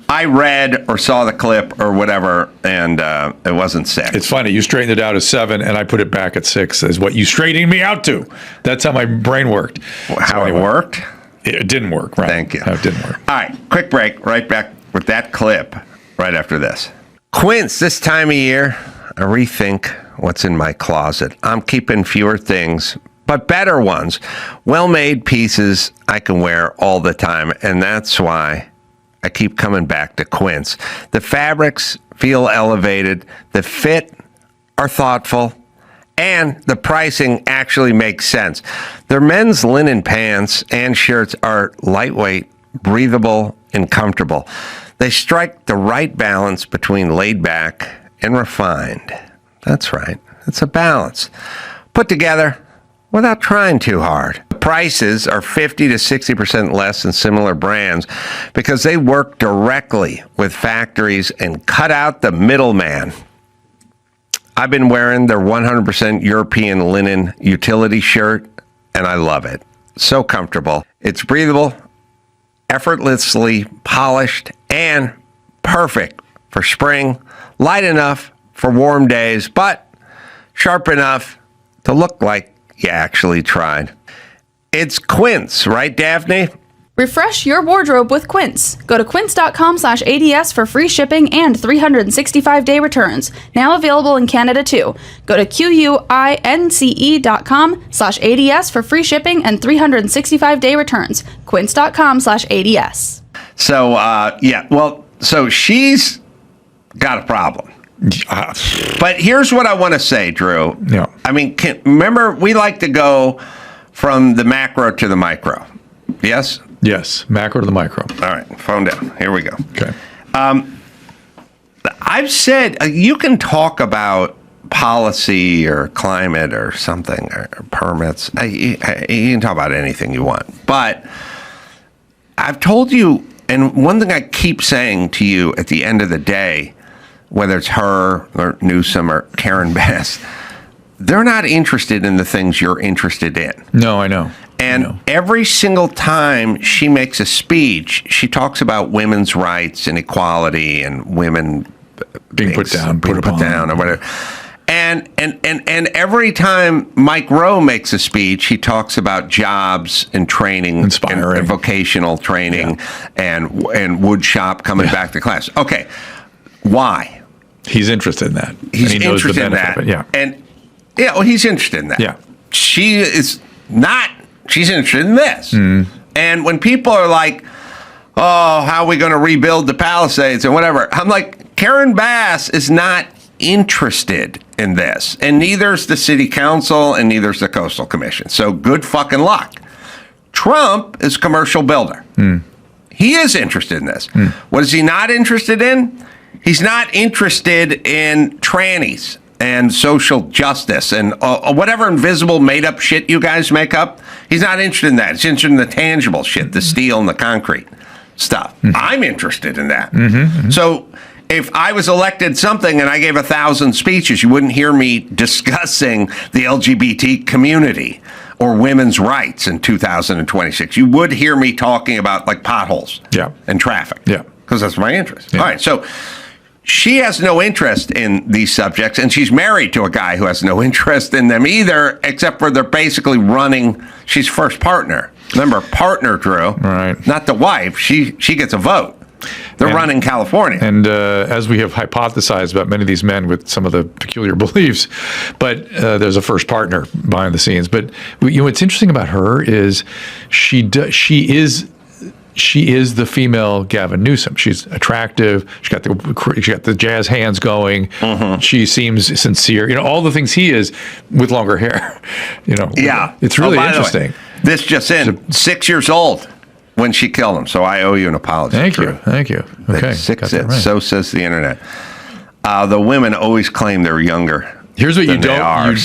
I read or saw the clip or whatever, and it wasn't 6. It's funny. You straightened it out as 7, and I put it back at 6 as what you straightened me out to. That's how my brain worked. How it worked? It didn't work, right? Thank you. No, it didn't work. All right, quick break. Right back with that clip right after this. Quince, this time of year, I rethink what's in my closet. I'm keeping fewer things, but better ones. Well-made pieces I can wear all the time, and that's why I keep coming back to Quince. The fabrics feel elevated, the fit are thoughtful, and the pricing actually makes sense. Their men's linen pants and shirts are lightweight, breathable, and comfortable. They strike the right balance between laid back and refined. That's right. It's a balance. Put together without trying too hard. The prices are 50 to 60% less than similar brands because they work directly with factories and cut out the middleman. I've been wearing their 100% European linen utility shirt, and I love it. So comfortable. It's breathable, effortlessly polished, and perfect for spring. Light enough for warm days, but sharp enough to look like you actually tried. It's Quince, right, Daphne? Refresh your wardrobe with Quince. Go to quince.com/ADS for free shipping and 365-day returns. Now available in Canada too. Go to quince.com/ADS for free shipping and 365-day returns. Quince.com/ADS. So she's got a problem. But here's what I want to say, Drew. Yeah. I mean, remember, we like to go from the macro to the micro. Yes? Yes, macro to the micro. All right, phone down. Here we go. Okay. I've said you can talk about policy or climate or something or permits. You can talk about anything you want. But I've told you, and one thing I keep saying to you at the end of the day, whether it's her or Newsom or Karen Bass, they're not interested in the things you're interested in. No, I know. And every single time she makes a speech, she talks about women's rights and equality and women being put down, or whatever. And every time Mike Rowe makes a speech, he talks about jobs and training, inspiring, and vocational training, and wood shop coming back to class. Okay, why? He's interested in that. He's and he knows interested the in benefit that. of it. Yeah. And he's interested in that. Yeah. She is not. She's interested in this. Mm. And when people are like, "Oh, how are we going to rebuild the Palisades?" and whatever, I'm like, Karen Bass is not interested in this, and neither is the City Council, and neither is the Coastal Commission. So good fucking luck. Trump is a commercial builder. Mm. He is interested in this. Mm. What is he not interested in? He's not interested in trannies and social justice and whatever invisible made-up shit you guys make up. He's not interested in that. He's interested in the tangible shit, the steel and the concrete stuff. Mm-hmm. I'm interested in that. Mm-hmm, mm-hmm. So if I was elected something and I gave 1,000 speeches, you wouldn't hear me discussing the LGBT community or women's rights in 2026. You would hear me talking about like potholes and traffic. Yeah. Because that's my interest. Yeah. All right. So she has no interest in these subjects, and she's married to a guy who has no interest in them either, except for they're basically running. She's first partner. Remember, partner, Drew. Right. Not the wife. She gets a vote. They're running California. And as we have hypothesized about many of these men with some of the peculiar beliefs, but there's a first partner behind the scenes. But what's interesting about her is she is the female Gavin Newsom. She's attractive. She got the jazz hands going. Mm-hmm. She seems sincere. All the things he is with longer hair. Yeah, it's really interesting. This just in, 6 years old when she killed him. So I owe you an apology. Thank you. Okay, right. So says the internet. The women always claim they're younger. Here's what you don't.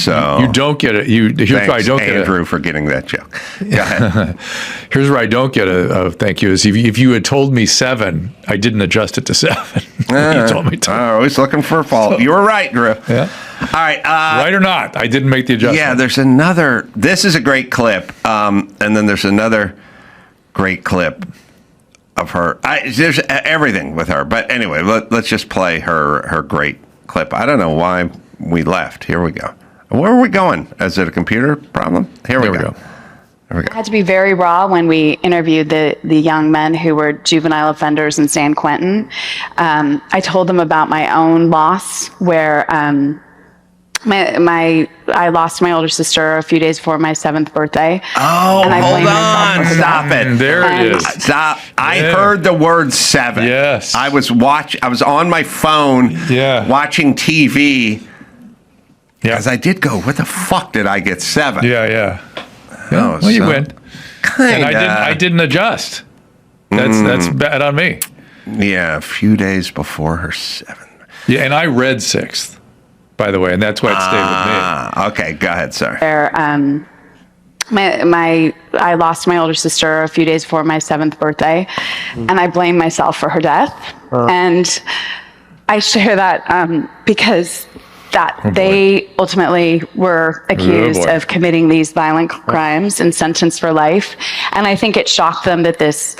You don't get it. Here's why I don't get it. Andrew, for getting that joke. Go ahead. Here's where I don't get a thank you. Is if you had told me 7, I didn't adjust it to 7. You told me 10. Always looking for a fault. You were right, Drew. Yeah. All right. Right or not, I didn't make the adjustment. Yeah. There's another. This is a great clip, and then there's another great clip of her. There's everything with her, but anyway, let's just play her great clip. I don't know why we left. Here we go. Where are we going? Is it a computer problem? Here we go. I had to be very raw when we interviewed the young men who were juvenile offenders in San Quentin. I told them about my own loss, where I lost my older sister a few days before my 7th birthday. Oh, and I hold on. Stop it. There it is. Stop. I heard the word 7. Yes. I was on my phone watching TV. Yeah. As I did go, what the fuck did I get 7? Yeah. Well, you win. And I didn't adjust. That's bad on me. Yeah, a few days before her 7th. Yeah, and I read 6th, by the way, and that's why it stayed with me. Okay, go ahead, sir. I lost my older sister a few days before my 7th birthday, and I blame myself for her death. And I share that because they ultimately were accused of committing these violent crimes and sentenced for life. And I think it shocked them that this,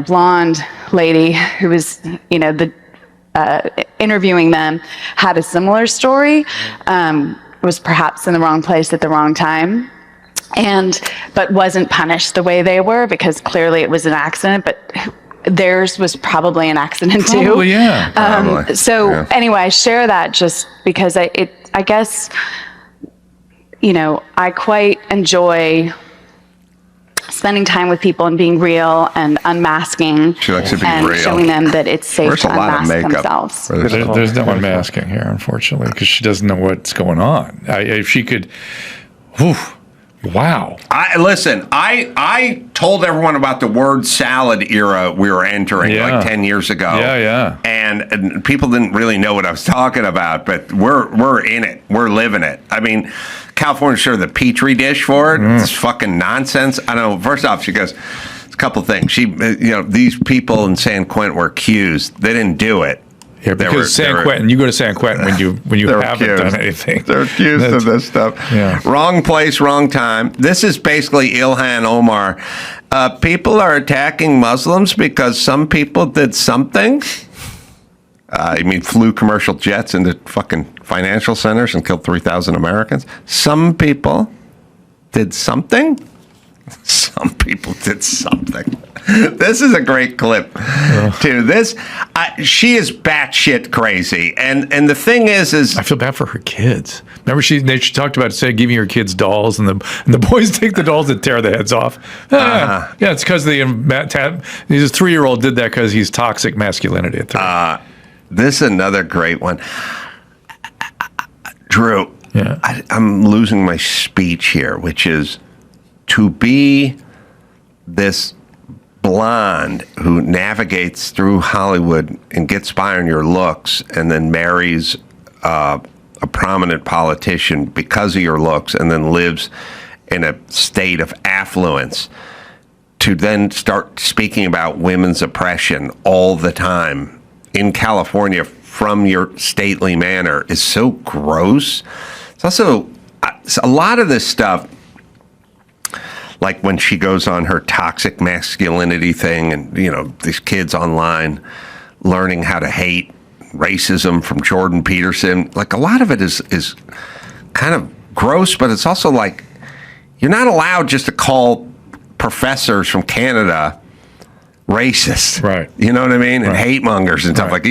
blonde lady who was, interviewing them had a similar story, was perhaps in the wrong place at the wrong time, but wasn't punished the way they were, because clearly it was an accident, but theirs was probably an accident too. Probably, yeah. Anyway, I share that just because I guess, I quite enjoy spending time with people and being real and unmasking. She likes to be and real. Showing them that it's safe to unmask themselves. There's no unmasking here, unfortunately, because she doesn't know what's going on. If she could, wow. I told everyone about the word salad era we were entering like 10 years ago. Yeah. And people didn't really know what I was talking about, but we're in it. We're living it. I mean, California's sure the petri dish for it. It's fucking nonsense. I know. First off, she goes, a couple things. These people in San Quentin were accused. They didn't do it. Yeah, because Quentin, you go to San Quentin when you haven't done anything. They're accused of this stuff. Yeah. Wrong place, wrong time. This is basically Ilhan Omar. People are attacking Muslims because some people did something. You mean flew commercial jets into fucking financial centers and killed 3,000 Americans? Some people did something. Some people did something. This is a great clip, too. She is batshit crazy, and the thing is I feel bad for her kids. Remember, she talked about giving her kids dolls, and the boys take the dolls and tear the heads off. Yeah, it's because he's a 3-year-old did that because he's toxic masculinity at 3. This is another great one, Drew. Yeah, I'm losing my speech here, which is to be this blonde who navigates through Hollywood and gets by on your looks and then marries a prominent politician because of your looks and then lives in a state of affluence, to then start speaking about women's oppression all the time in California from your stately manner is so gross. It's also a lot of this stuff, like when she goes on her toxic masculinity thing and, these kids online learning how to hate racism from Jordan Peterson. Like, a lot of it is kind of gross, but it's also like, you're not allowed just to call professors from Canada racist. Right. You know what I mean? And hate mongers and stuff like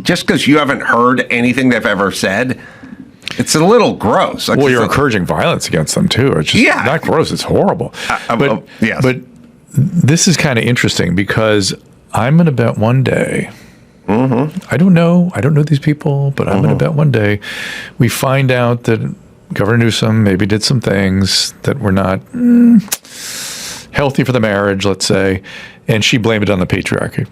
just because you haven't heard anything they've ever said, it's a little gross. Like, well, you're encouraging violence against them too. It's just not gross. It's horrible. But this is kind of interesting because I'm going to bet one day, I don't know these people, but I'm going to bet one day we find out that Governor Newsom maybe did some things that were not healthy for the marriage, let's say, and she blamed it on the patriarchy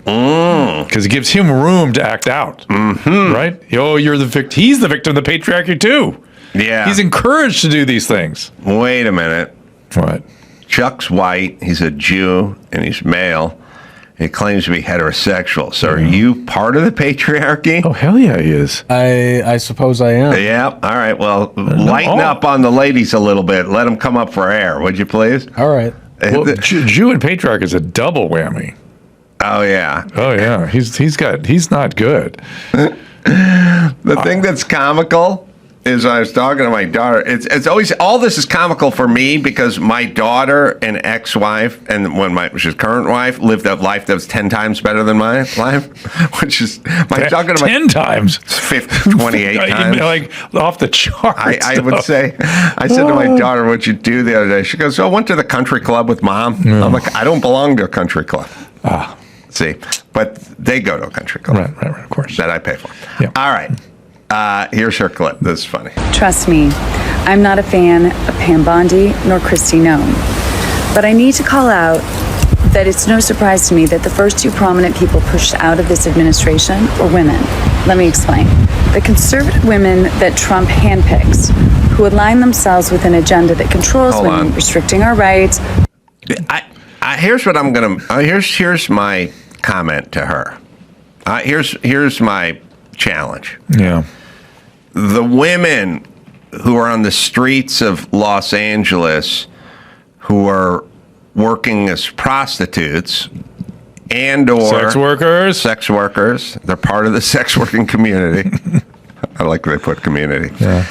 because it gives him room to act out, right? Oh, you're the victim. He's the victim of the patriarchy too. Yeah, he's encouraged to do these things. Wait a minute. What? Chuck's white. He's a Jew and he's male. He claims to be heterosexual. So are you part of the patriarchy? Oh, hell yeah, he is. I suppose I am. Yeah. All right. Well, lighten up on the ladies a little bit. Let them come up for air, would you please? All right. Well, Jew and patriarch is a double whammy. Oh yeah. Oh yeah. He's not good. The thing that's comical is I was talking to my daughter. It's always, all this is comical for me because my daughter and ex-wife, and she's current wife, lived a life that was 10 times better than my life, which is talking to 10 times, 28 times, like off the charts. I would say. I said to my daughter, "What'd you do the other day?" She goes, "I went to the country club with Mom." I'm like, "I don't belong to a country club." See, but they go to a country club, right, of course, that I pay for. Yeah. All right. Here's her clip. This is funny. Trust me, I'm not a fan of Pam Bondi nor Kristi Noem. But I need to call out that it's no surprise to me that the first two prominent people pushed out of this administration were women. Let me explain. The conservative women that Trump handpicks, who align themselves with an agenda that controls women, restricting our rights. Here's what I'm gonna. Here's my comment to her. Here's my challenge. Yeah. The women who are on the streets of Los Angeles who are working as prostitutes and or sex workers, they're part of the sex working community. I like they put community. Yeah.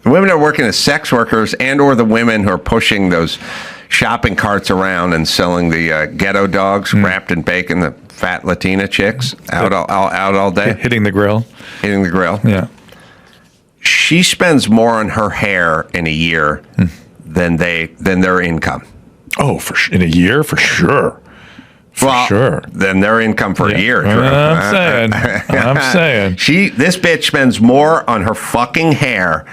Women are working as sex workers and or the women who are pushing those shopping carts around and selling the ghetto dogs wrapped in bacon, the fat Latina chicks out all day. Hitting the grill. Yeah. She spends more on her hair in a year than their income. Oh, in a year, for sure. Than their income for a year. I'm saying. This bitch spends more on her fucking hair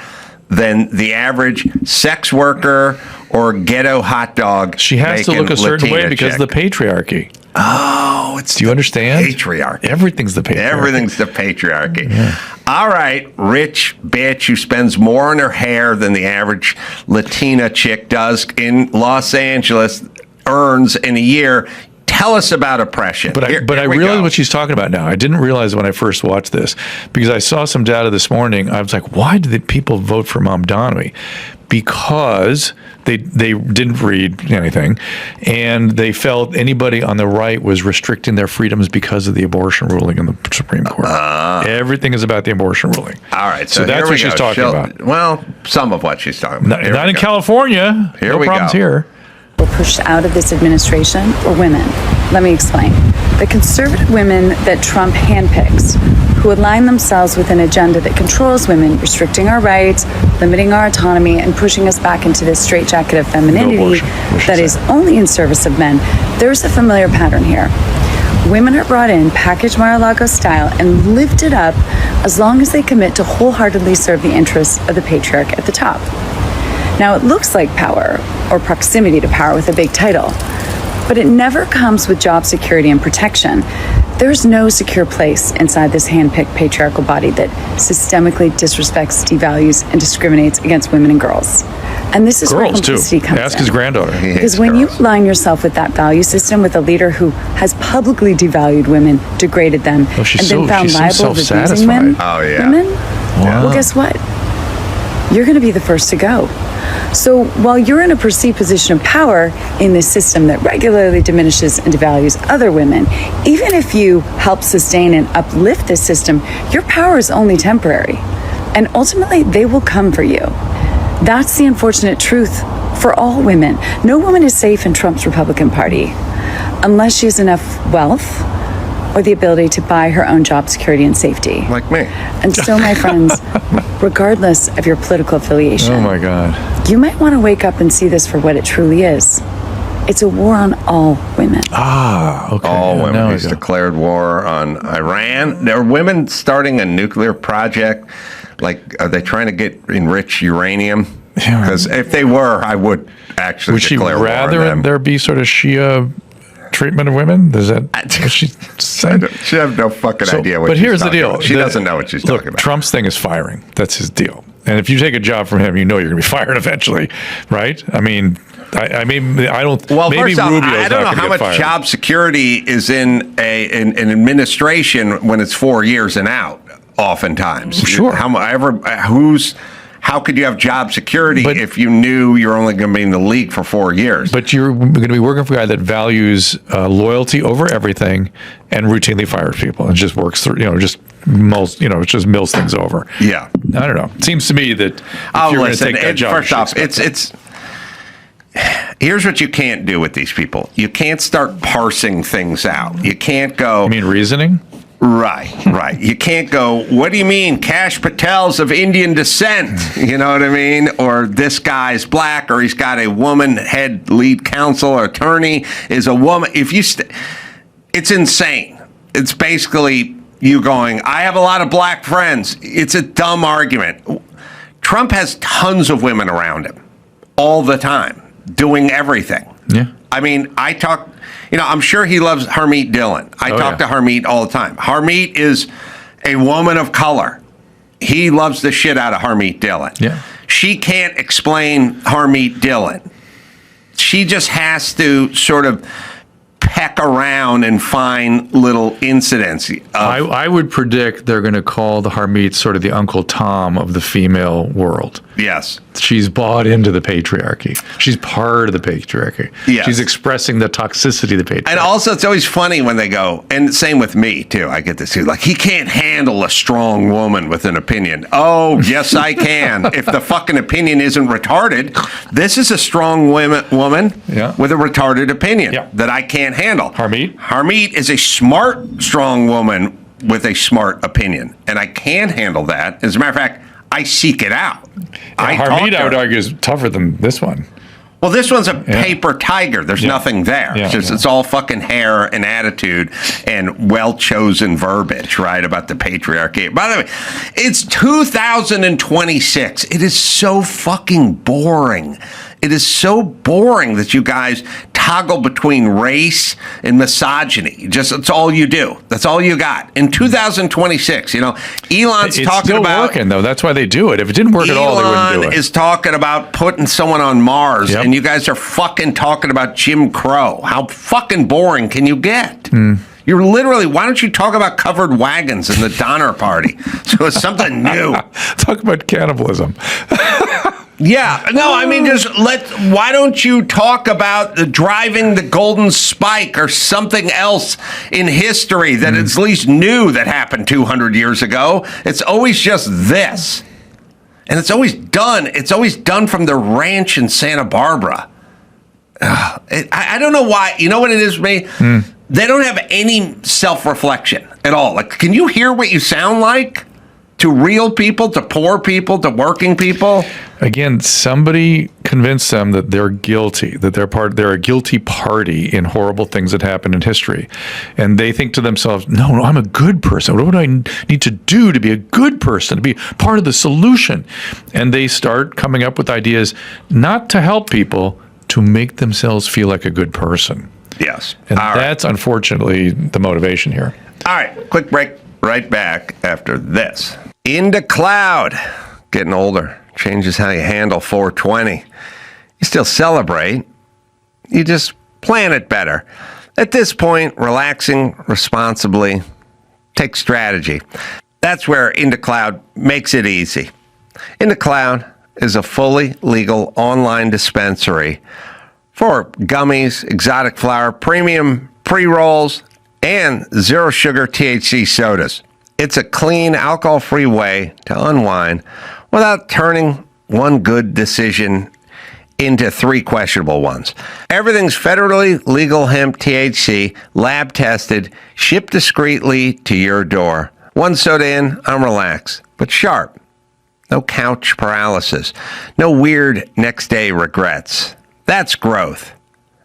than the average sex worker or ghetto hot dog. She has to look a certain way because of the patriarchy. Oh, do you understand? Patriarchy. Everything's the patriarchy. Everything's the patriarchy. Yeah. All right, rich bitch who spends more on her hair than the average Latina chick does in Los Angeles earns in a year. Tell us about oppression. But I realize what she's talking about now. I didn't realize when I first watched this because I saw some data this morning. I was like, why did people vote for Mamdani? Because they didn't read anything, and they felt anybody on the right was restricting their freedoms because of the abortion ruling in the Supreme Court. Everything is about the abortion ruling. All right, so that's what she's talking about. Well, some of what she's talking about. Not in California. Here no we problems go. Here. Pushed out of this administration were women. Let me explain. The conservative women that Trump handpicks, who align themselves with an agenda that controls women, restricting our rights, limiting our autonomy, and pushing us back into this straitjacket of femininity that is only in service of men. There's a familiar pattern here. Women are brought in, packaged Mar-a-Lago style, and lifted up as long as they commit to wholeheartedly serve the interests of the patriarch at the top. Now, it looks like power, or proximity to power with a big title, but it never comes with job security and protection. There's no secure place inside this hand-picked patriarchal body that systemically disrespects, devalues, and discriminates against women and girls. And this is where complicity comes in. Ask his granddaughter. Because when you align yourself with that value system, with a leader who has publicly devalued women, degraded them, and been found liable of abusing women, well, guess what? You're going to be the first to go. So while you're in a perceived position of power in this system that regularly diminishes and devalues other women, even if you help sustain and uplift this system, your power is only temporary. And ultimately, they will come for you. That's the unfortunate truth for all women. No woman is safe in Trump's Republican Party unless she has enough wealth or the ability to buy her own job security and safety. Like me. And so, my friends, regardless of your political affiliation, Oh my God. you might want to wake up and see this for what it truly is. It's a war on all women. Ah, okay. All Yeah, women. now I He's go. declared war on Iran. There are women starting a nuclear project. Like, are they trying to get enriched uranium? Because if they were, I would actually Would she declare war on rather them. there be sort of Shia treatment of women? Does that what she saying? She have no fucking idea what But she's here's the talking deal. about. She doesn't know what she's Look, talking about. Trump's thing is firing. That's his deal. And if you take a job from him, you know you're going to be fired eventually, right? I mean, I mean, I don't. Well, maybe first off, Rubio's I don't know not how gonna much get fired. job security is in an administration when it's 4 years and out. Oftentimes, Sure. How could you have job security if you knew you're only going to be in the league for 4 years? But you're going to be working for a guy that values loyalty over everything and routinely fires people and just works through, just mills things over. Yeah. I don't know. It seems to me that if you're going to take that job, first off, it's here's what you can't do with these people. You can't start parsing things out. You can't go. I mean, reasoning? Right. You can't go, what do you mean Kash Patel's of Indian descent? You know what I mean? Or this guy's black, or he's got a woman head lead counsel or attorney is a woman. It's insane. It's basically you going, I have a lot of black friends. It's a dumb argument. Trump has tons of women around him all the time doing everything. Yeah. I mean, I'm sure he loves Harmeet Dillon. I talk to Harmeet all the time. Harmeet is a woman of color. He loves the shit out of Harmeet Dillon. Yeah. She can't explain Harmeet Dillon. She just has to sort of peck around and find little incidents. I would predict they're going to call the Harmeet sort of the Uncle Tom of the female world. Yes. She's bought into the patriarchy. She's part of the patriarchy. Yes. She's expressing the toxicity of the patriarchy. And also, it's always funny when they go, and same with me, too. I get this, too. Like, he can't handle a strong woman with an opinion. Oh, yes, I can. If the fucking opinion isn't retarded, this is a strong woman with a retarded opinion that I can't handle. Harmeet is a smart, strong woman with a smart opinion. And I can handle that. As a matter of fact, I seek it out. Harmeet, I would argue, is tougher than this one. Well, this one's a paper tiger. There's nothing there. It's all fucking hair and attitude and well-chosen verbiage, right, about the patriarchy. By the way, it's 2026. It is so fucking boring. It is so boring that you guys toggle between race and misogyny. That's all you do. That's all you got. In 2026, Elon's it's talking still about working, though. That's why they do it. If it didn't work at all, they wouldn't do it. Elon is talking about putting someone on Mars, and you guys are fucking talking about Jim Crow. How fucking boring can you get? You're literally, why don't you talk about covered wagons in the Donner Party? So it's something new. Talk about cannibalism. Yeah, no, I mean, why don't you talk about driving the Golden Spike or something else in history that at least new that happened 200 years ago? It's always just this. And it's always done from the ranch in Santa Barbara. I don't know why. You know what it is for me? They don't have any self-reflection at all. Like, can you hear what you sound like? To real people, to poor people, to working people? Again, somebody convinced them that they're guilty, that they're a guilty party in horrible things that happen in history. And they think to themselves, no, I'm a good person. What do I need to do to be a good person, to be part of the solution? And they start coming up with ideas not to help people, to make themselves feel like a good person. Yes. And that's unfortunately the motivation here. All right, quick break. Right back after this. Into cloud. Getting older changes how you handle 420. You still celebrate. You just plan it better. At this point, relaxing responsibly takes strategy. That's where Into Cloud makes it easy. Into Cloud is a fully legal online dispensary for gummies, exotic flower, premium pre-rolls, and zero sugar THC sodas. It's a clean, alcohol-free way to unwind without turning one good decision into 3 questionable ones. Everything's federally legal hemp THC, lab tested, shipped discreetly to your door. One soda in, I'm relaxed, but sharp. No couch paralysis. No weird next day regrets. That's growth.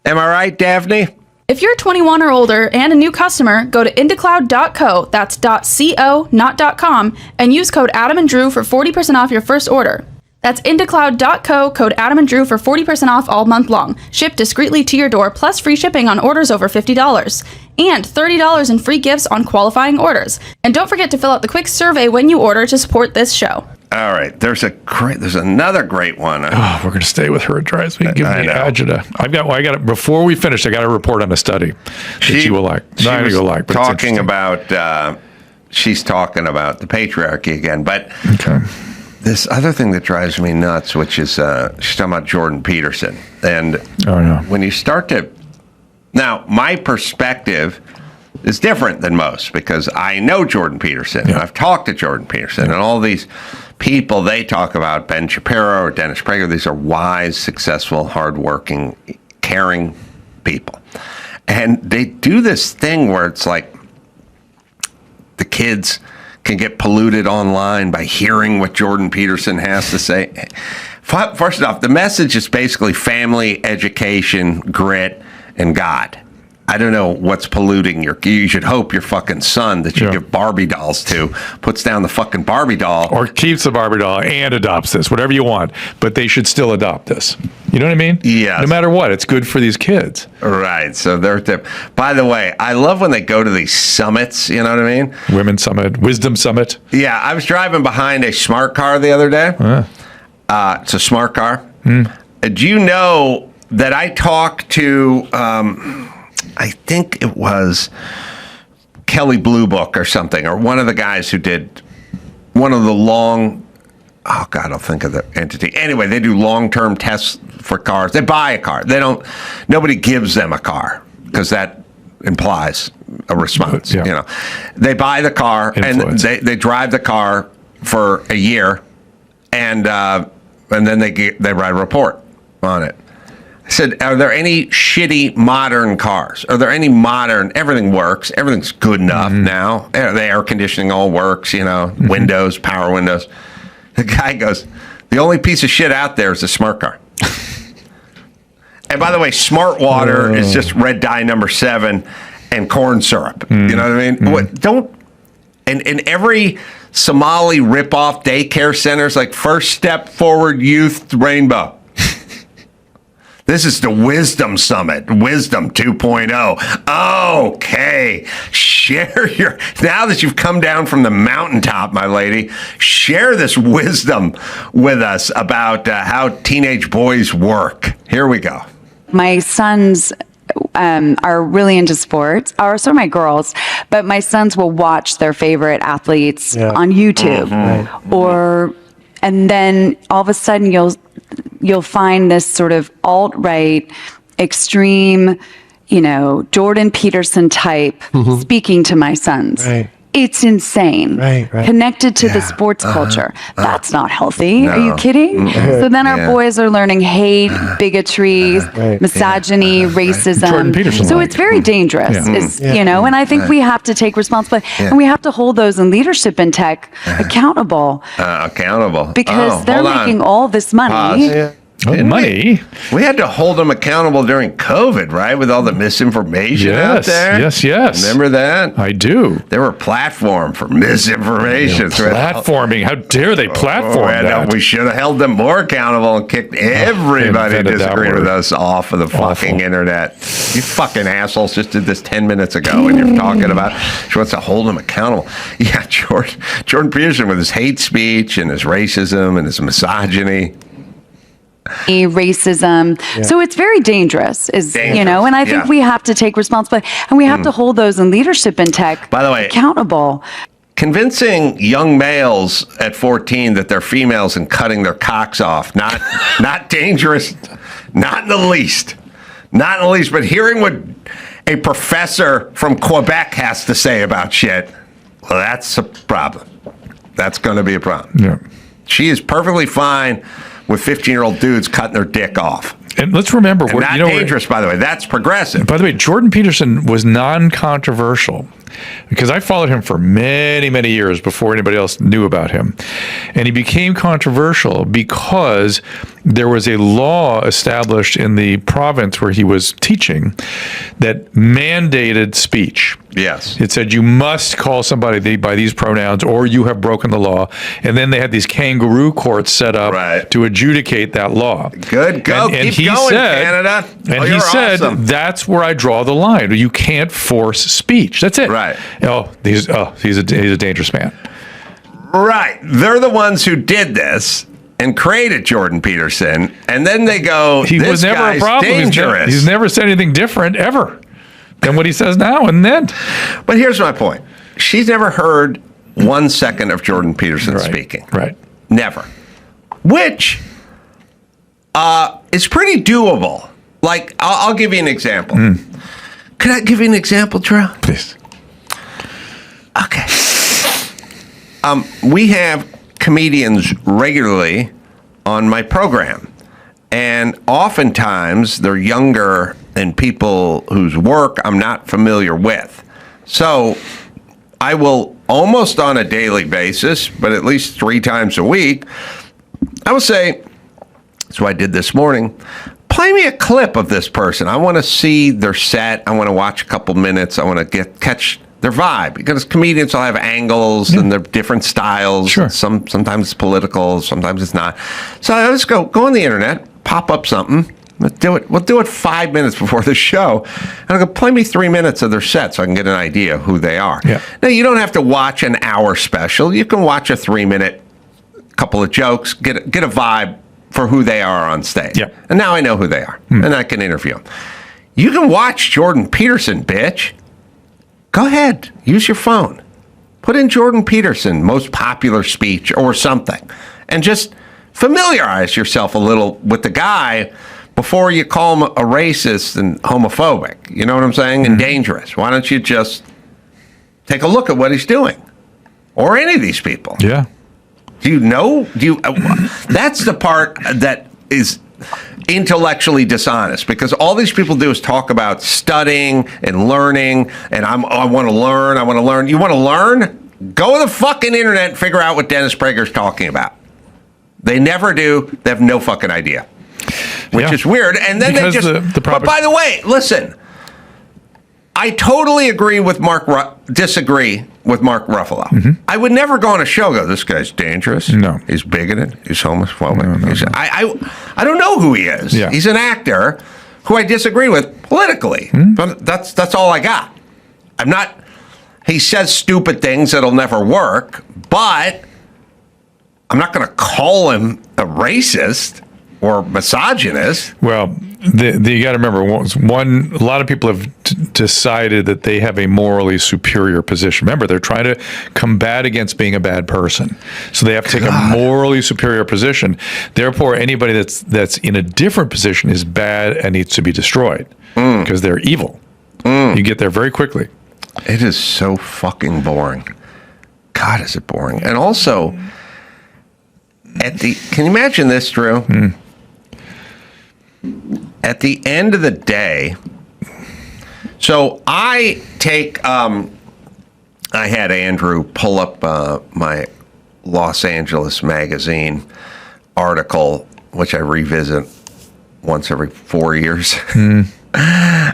Am I right, Daphne? If you're 21 or older and a new customer, go to indacloud.co, that's .co, not .com, and use code Adam and Drew for 40% off your first order. That's indacloud.co, code Adam and Drew for 40% off all month long. Shipped discreetly to your door, plus free shipping on orders over $50. And $30 in free gifts on qualifying orders. And don't forget to fill out the quick survey when you order to support this show. All right, there's another great one. Oh, we're going to stay with her. It drives me. Give me agita. I got it. Before we finish, I got to report on a study that you will like. She's talking about the patriarchy again, but this other thing that drives me nuts, which is she's talking about Jordan Peterson, and when you start to now, my perspective is different than most because I know Jordan Peterson. And I've talked to Jordan Peterson and all these people they talk about, Ben Shapiro or Dennis Prager. These are wise, successful, hardworking, caring people. And they do this thing where it's like the kids can get polluted online by hearing what Jordan Peterson has to say. First off, the message is basically family, education, grit, and God. I don't know what's polluting you should hope your fucking son that you give Barbie dolls to puts down the fucking Barbie doll. Or keeps the Barbie doll and adopts this, whatever you want. But they should still adopt this. You know what I mean? Yeah. No matter what, it's good for these kids. Right. So by the way, I love when they go to these summits, you know what I mean? Women's Summit, Wisdom Summit. Yeah. I was driving behind a smart car the other day. It's a smart car. Do you know that I talked to... I think it was Kelly Blue Book or something, or one of the guys who did one of the I'll think of the entity. Anyway, they do long-term tests for cars. They buy a car. Nobody gives them a car because that implies a response. You know, they buy the car and they drive the car for a year, and then they write a report on it. I said, are there any shitty modern cars? Are there any modern, everything works, everything's good enough now. The air conditioning all works, windows, power windows. The guy goes, the only piece of shit out there is a smart car. And by the way, smart water is just red dye number 7 and corn syrup. You know what I mean? And every Somali ripoff daycare center's like First Step Forward Youth Rainbow. This is the Wisdom Summit, Wisdom 2.0. Okay, now that you've come down from the mountaintop, my lady, share this wisdom with us about how teenage boys work. Here we go. My sons are really into sports, or so are my girls, but my sons will watch their favorite athletes on YouTube. And then all of a sudden you'll find this sort of alt-right, extreme, Jordan Peterson type speaking to my sons. It's insane. Connected to the sports culture. That's not healthy. No. Are you kidding? So then our boys are learning hate, bigotry, misogyny, racism. So it's very dangerous, and I think we have to take responsibility and we have to hold those in leadership and tech accountable. Because they're making all this money. Money. We had to hold them accountable during COVID, right? With all the misinformation out there. Yes. Remember that? I do. They were a platform for misinformation. Platforming. How dare they platform that? We should have held them more accountable and kicked everybody who disagreed with us off of the fucking internet. You fucking assholes just did this 10 minutes ago and you're talking about she wants to hold them accountable. Yeah, Jordan Peterson with his hate speech and his racism and his misogyny. Racism. So it's very dangerous, and I think we have to take responsibility and we have to hold those in leadership and tech by the way, accountable. convincing young males at 14 that they're females and cutting their cocks off, not dangerous, not in the least. Not in the least, but hearing what a professor from Quebec has to say about shit, well, that's a problem. That's going to be a problem. Yeah. She is perfectly fine with 15-year-old dudes cutting their dick off. And let's remember, and not dangerous, by the way. That's progressive. By the way, Jordan Peterson was non-controversial because I followed him for many, many years before anybody else knew about him. And he became controversial because there was a law established in the province where he was teaching that mandated speech. Yes. It said you must call somebody by these pronouns or you have broken the law. And then they had these kangaroo courts set up to adjudicate that law. Good. Go. And Keep going, Canada. And he said, that's where I draw the line. You can't force speech. That's it. Right. He's a dangerous man. Right. They're the ones who did this and created Jordan Peterson. And then they go, he was never a problem. Dangerous. He's never said anything different ever than what he says now and then. But here's my point. She's never heard 1 second of Jordan Peterson speaking. Right. Never. Which is pretty doable. Like, I'll give you an example. Could I give you an example, Drew? Please. Okay. We have comedians regularly on my program. And oftentimes they're younger than people whose work I'm not familiar with. So I will almost on a daily basis, but at least 3 times a week, I will say, that's what I did this morning, play me a clip of this person. I want to see their set. I want to watch a couple minutes. I want to catch their vibe, because comedians will have angles and they're different styles. Sure. Sometimes it's political, sometimes it's not. So I just go on the internet, pop up something. We'll do it 5 minutes before the show. And I'll go, play me 3 minutes of their set so I can get an idea of who they are. Yeah. Now, you don't have to watch an hour special. You can watch a 3-minute couple of jokes, get a vibe for who they are on stage. Yeah. And now I know who they are, and I can interview them. You can watch Jordan Peterson, bitch. Go ahead. Use your phone. Put in Jordan Peterson, most popular speech or something, and just familiarize yourself a little with the guy before you call him a racist and homophobic. You know what I'm saying? And dangerous. Why don't you just take a look at what he's doing? Or any of these people. Yeah. Do you know? That's the part that is intellectually dishonest, because all these people do is talk about studying and learning, and I want to learn. You want to learn? Go to the fucking internet and figure out what Dennis Prager's talking about. They never do. They have no fucking idea, which is weird. And then because they just. But by the way, listen. I totally agree with disagree with Mark Ruffalo. Mm-hmm. I would never go on a show and go, this guy's dangerous. No. He's bigoted. He's homophobic. No. I don't know who he is. Yeah. He's an actor who I disagree with politically. Mm-hmm. But that's all I got. He says stupid things that'll never work, but I'm not going to call him a racist or misogynist. Well, you got to remember, a lot of people have decided that they have a morally superior position. Remember, they're trying to combat against being a bad person. So they have to take a morally superior position. Therefore, anybody that's in a different position is bad and needs to be destroyed because they're evil. You get there very quickly. It is so fucking boring. God, is it boring. And also, can you imagine this, Drew? At the end of the day, so I had Andrew pull up my Los Angeles Magazine article, which I revisit once every 4 years.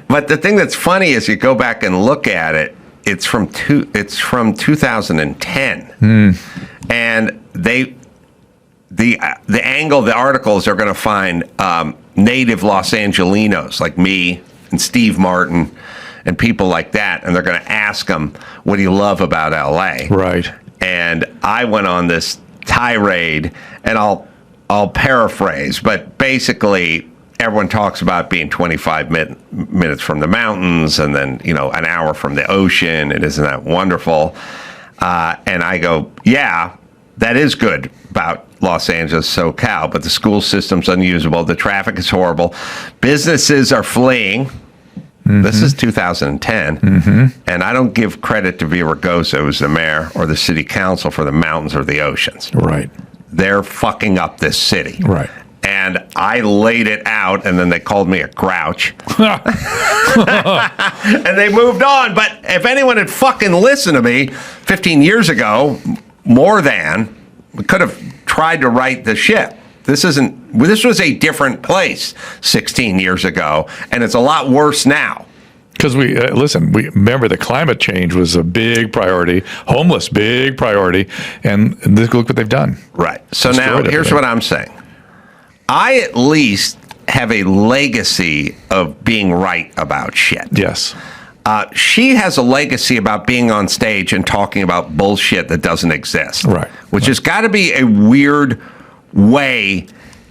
But the thing that's funny is you go back and look at it, it's from 2010. And the angle of the articles are going to find native Los Angelinos like me and Steve Martin and people like that, and they're going to ask them, what do you love about LA? Right. And I went on this tirade, and I'll paraphrase, but basically everyone talks about being 25 minutes from the mountains and then, an hour from the ocean, and isn't that wonderful? And I go, yeah, that is good about Los Angeles, SoCal, but the school system's unusable. The traffic is horrible. Businesses are fleeing. This is 2010, and I don't give credit to Villaraigosa, who's the mayor, or the city council for the mountains or the oceans. Right. They're fucking up this city. Right. And I laid it out, and then they called me a grouch. And they moved on. But if anyone had fucking listened to me 15 years ago, we could have tried to right the ship. This was a different place 16 years ago, and it's a lot worse now. Because we remember that climate change was a big priority, homeless, big priority, and look what they've done. Right. So now here's what I'm saying. I at least have a legacy of being right about shit. Yes. She has a legacy about being on stage and talking about bullshit that doesn't exist. Right. Which has got to be a weird way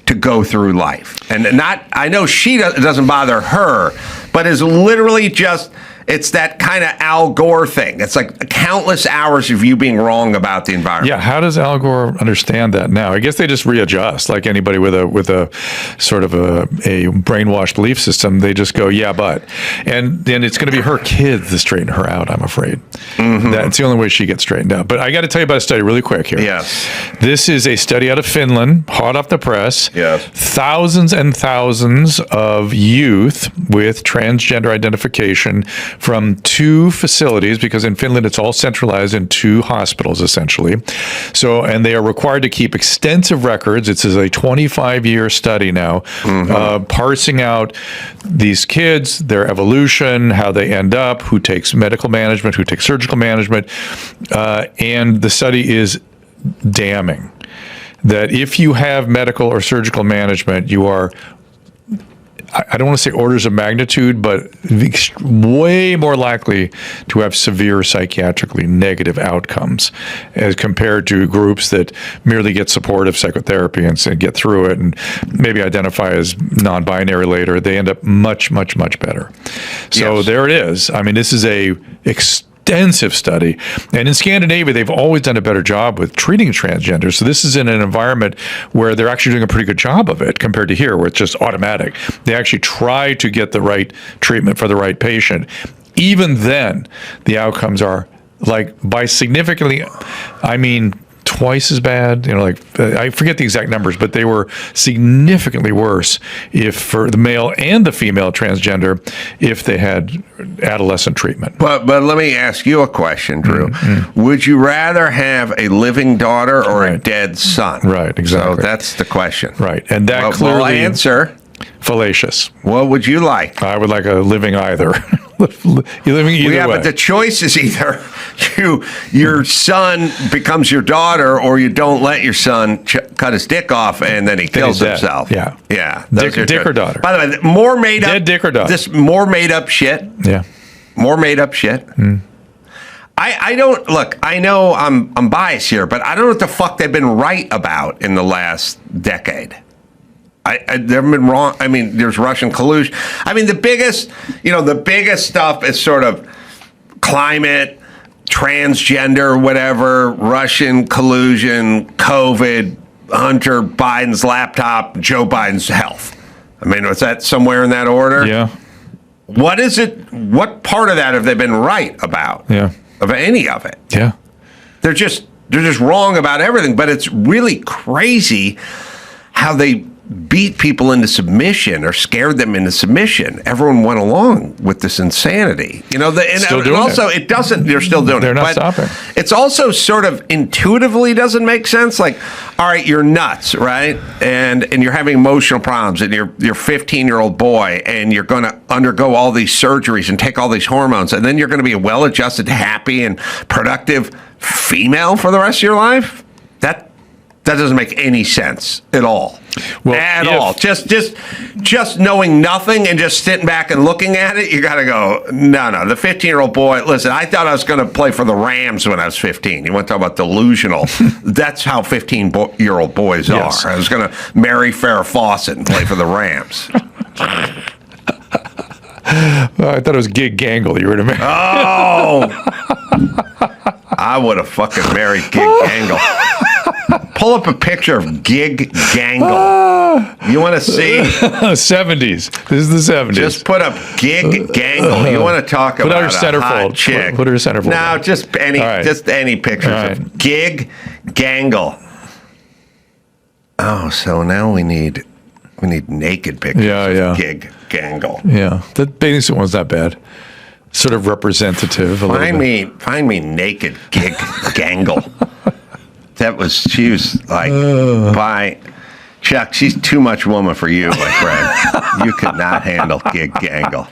to go through life. And I know it doesn't bother her, but is literally just, it's that kind of Al Gore thing. It's like countless hours of you being wrong about the environment. Yeah, how does Al Gore understand that now? I guess they just readjust, like anybody with a sort of a brainwashed belief system. They just go, yeah, but. And then it's going to be her kids that straighten her out, I'm afraid. That's the only way she gets straightened out. But I got to tell you about a study really quick here. Yes. This is a study out of Finland, hot off the press. Yes. Thousands and thousands of youth with transgender identification from 2 facilities, because in Finland it's all centralized in 2 hospitals essentially. So, and they are required to keep extensive records. It's a 25-year study now, parsing out these kids, their evolution, how they end up, who takes medical management, who takes surgical management, and the study is damning. That if you have medical or surgical management, you are, I don't want to say orders of magnitude, but way more likely to have severe psychiatrically negative outcomes as compared to groups that merely get supportive psychotherapy and get through it and maybe identify as non-binary later. They end up much, much, much better. So There it is. I mean, this is a extensive study. And in Scandinavia, they've always done a better job with treating transgenders. So this is in an environment where they're actually doing a pretty good job of it compared to here, where it's just automatic. They actually try to get the right treatment for the right patient. Even then, the outcomes are like by significantly, I mean, twice as bad, I forget the exact numbers, but they were significantly worse if for the male and the female transgender if they had adolescent treatment. But let me ask you a question, Drew. Would you rather have a living daughter or a dead son? Right, exactly. So that's the question. Right, and that clearly will answer. Fallacious. What would you like? I would like a living either. You're living either way. But the choice is either your son becomes your daughter, or you don't let your son cut his dick off and then he kills himself. Yeah, yeah. Dick or daughter. By the way, more made up. Dead dick or daughter. This more made up shit. Yeah, more made up shit. I don't look. I know I'm biased here, but I don't know what the fuck they've been right about in the last decade. They've been wrong. I mean, there's Russian collusion. I mean, the biggest stuff is sort of climate, transgender, whatever, Russian collusion, COVID, Hunter Biden's laptop, Joe Biden's health. I mean, was that somewhere in that order? Yeah. What is it? What part of that have they been right about? Yeah. Of any of it? Yeah. They're just wrong about everything. But it's really crazy how they beat people into submission or scared them into submission. Everyone went along with this insanity. They're still doing it. They're not stopping. It's also sort of intuitively doesn't make sense. Like, all right, you're nuts, right? And you're having emotional problems, and you're 15-year-old boy, and you're going to undergo all these surgeries and take all these hormones, and then you're going to be a well-adjusted, happy, and productive female for the rest of your life? That doesn't make any sense at all. Well, at all. Just knowing nothing and just sitting back and looking at it, you got to go, no. The 15-year-old boy, listen, I thought I was going to play for the Rams when I was 15. You want to talk about delusional. That's how 15-year-old boys are. I was going to marry Farrah Fawcett and play for the Rams. I thought it was Gig Gangle you were to marry. Oh! I would have fucking married Gig Gangle. Pull up a picture of Gig Gangle. You want to see? 70s. This is the 70s. Just put up Gig Gangle. You want to talk Put about her a centerfold. hot chick? Put her centerfold. No, just any pictures right. of Gig Gangle. Oh, so now we need naked pictures of Gig Gangle. Yeah, the bathing suit one's not bad. Sort of representative. Find me naked Gig Gangle. She was like by Chuck. She's too much woman for you, my friend. You could not handle Gig Gangle.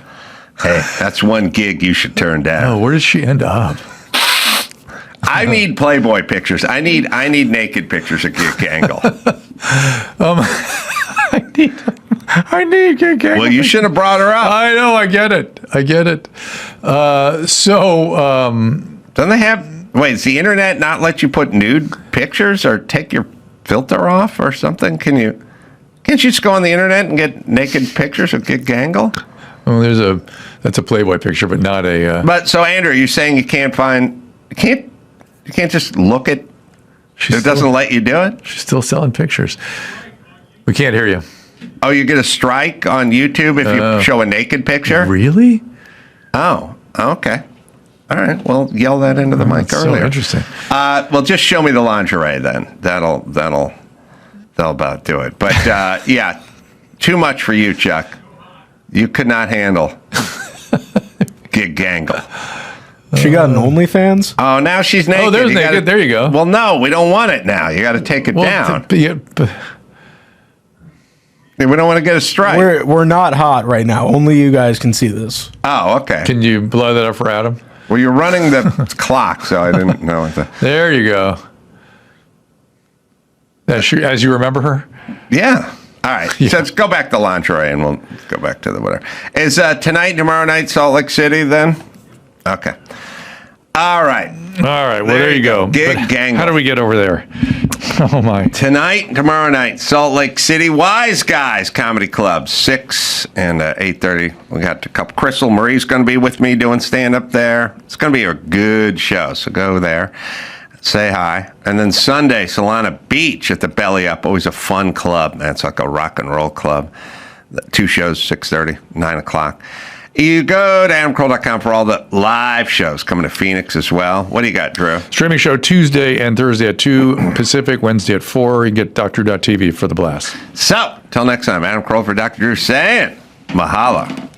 Hey, that's one gig you should turn down. Oh, where did she end up? I need Playboy pictures. I need naked pictures of Gig Gangle. I need Gig Gangle. Well, you should have brought her up. I know. I get it. Don't they have? Wait, does the internet not let you put nude pictures or take your filter off or something? Can't you just go on the internet and get naked pictures of Gig Gangle? Well, that's a Playboy picture, but not a. But so, Andrew, you're saying you can't just look at? It doesn't let you do it. She's still selling pictures. We can't hear you. Oh, you get a strike on YouTube if you show a naked picture? Really? Oh, okay. All right. Well, yell that into the mic earlier. So interesting. Well, just show me the lingerie then. That'll about do it. But yeah, too much for you, Chuck. You could not handle Gig Gangle. She got an OnlyFans? Oh, now she's naked. Oh, there's naked. There you go. Well, no, we don't want it now. You got to take it down. We don't want to get a strike. We're not hot right now. Only you guys can see this. Oh, okay. Can you blow that up for Adam? Well, you're running the clock, so I didn't know what There you go. As you remember her? Yeah. All right. Yeah. So let's go back to lingerie and we'll go back to the whatever. Is tonight, tomorrow night, Salt Lake City then? Okay. All right. Well, there you go. Gig Gangle. How do we get over there? Oh, my. Tonight, tomorrow night, Salt Lake City, Wise Guys Comedy Club, 6 and 8:30. We got a couple. Crystal Marie's going to be with me doing stand-up there. It's going to be a good show, so go there. Say hi. And then Sunday, Solana Beach at the Belly Up. Always a fun club, man. It's like a rock and roll club. 2 shows, 6:30, 9 o'clock. You go to adamcarolla.com for all the live shows coming to Phoenix as well. What do you got, Drew? Streaming show Tuesday and Thursday at 2 Pacific, Wednesday at 4. You can get Dr. Drew.tv for the blast. So, till next time, Adam Carolla for Dr. Drew saying, mahalo.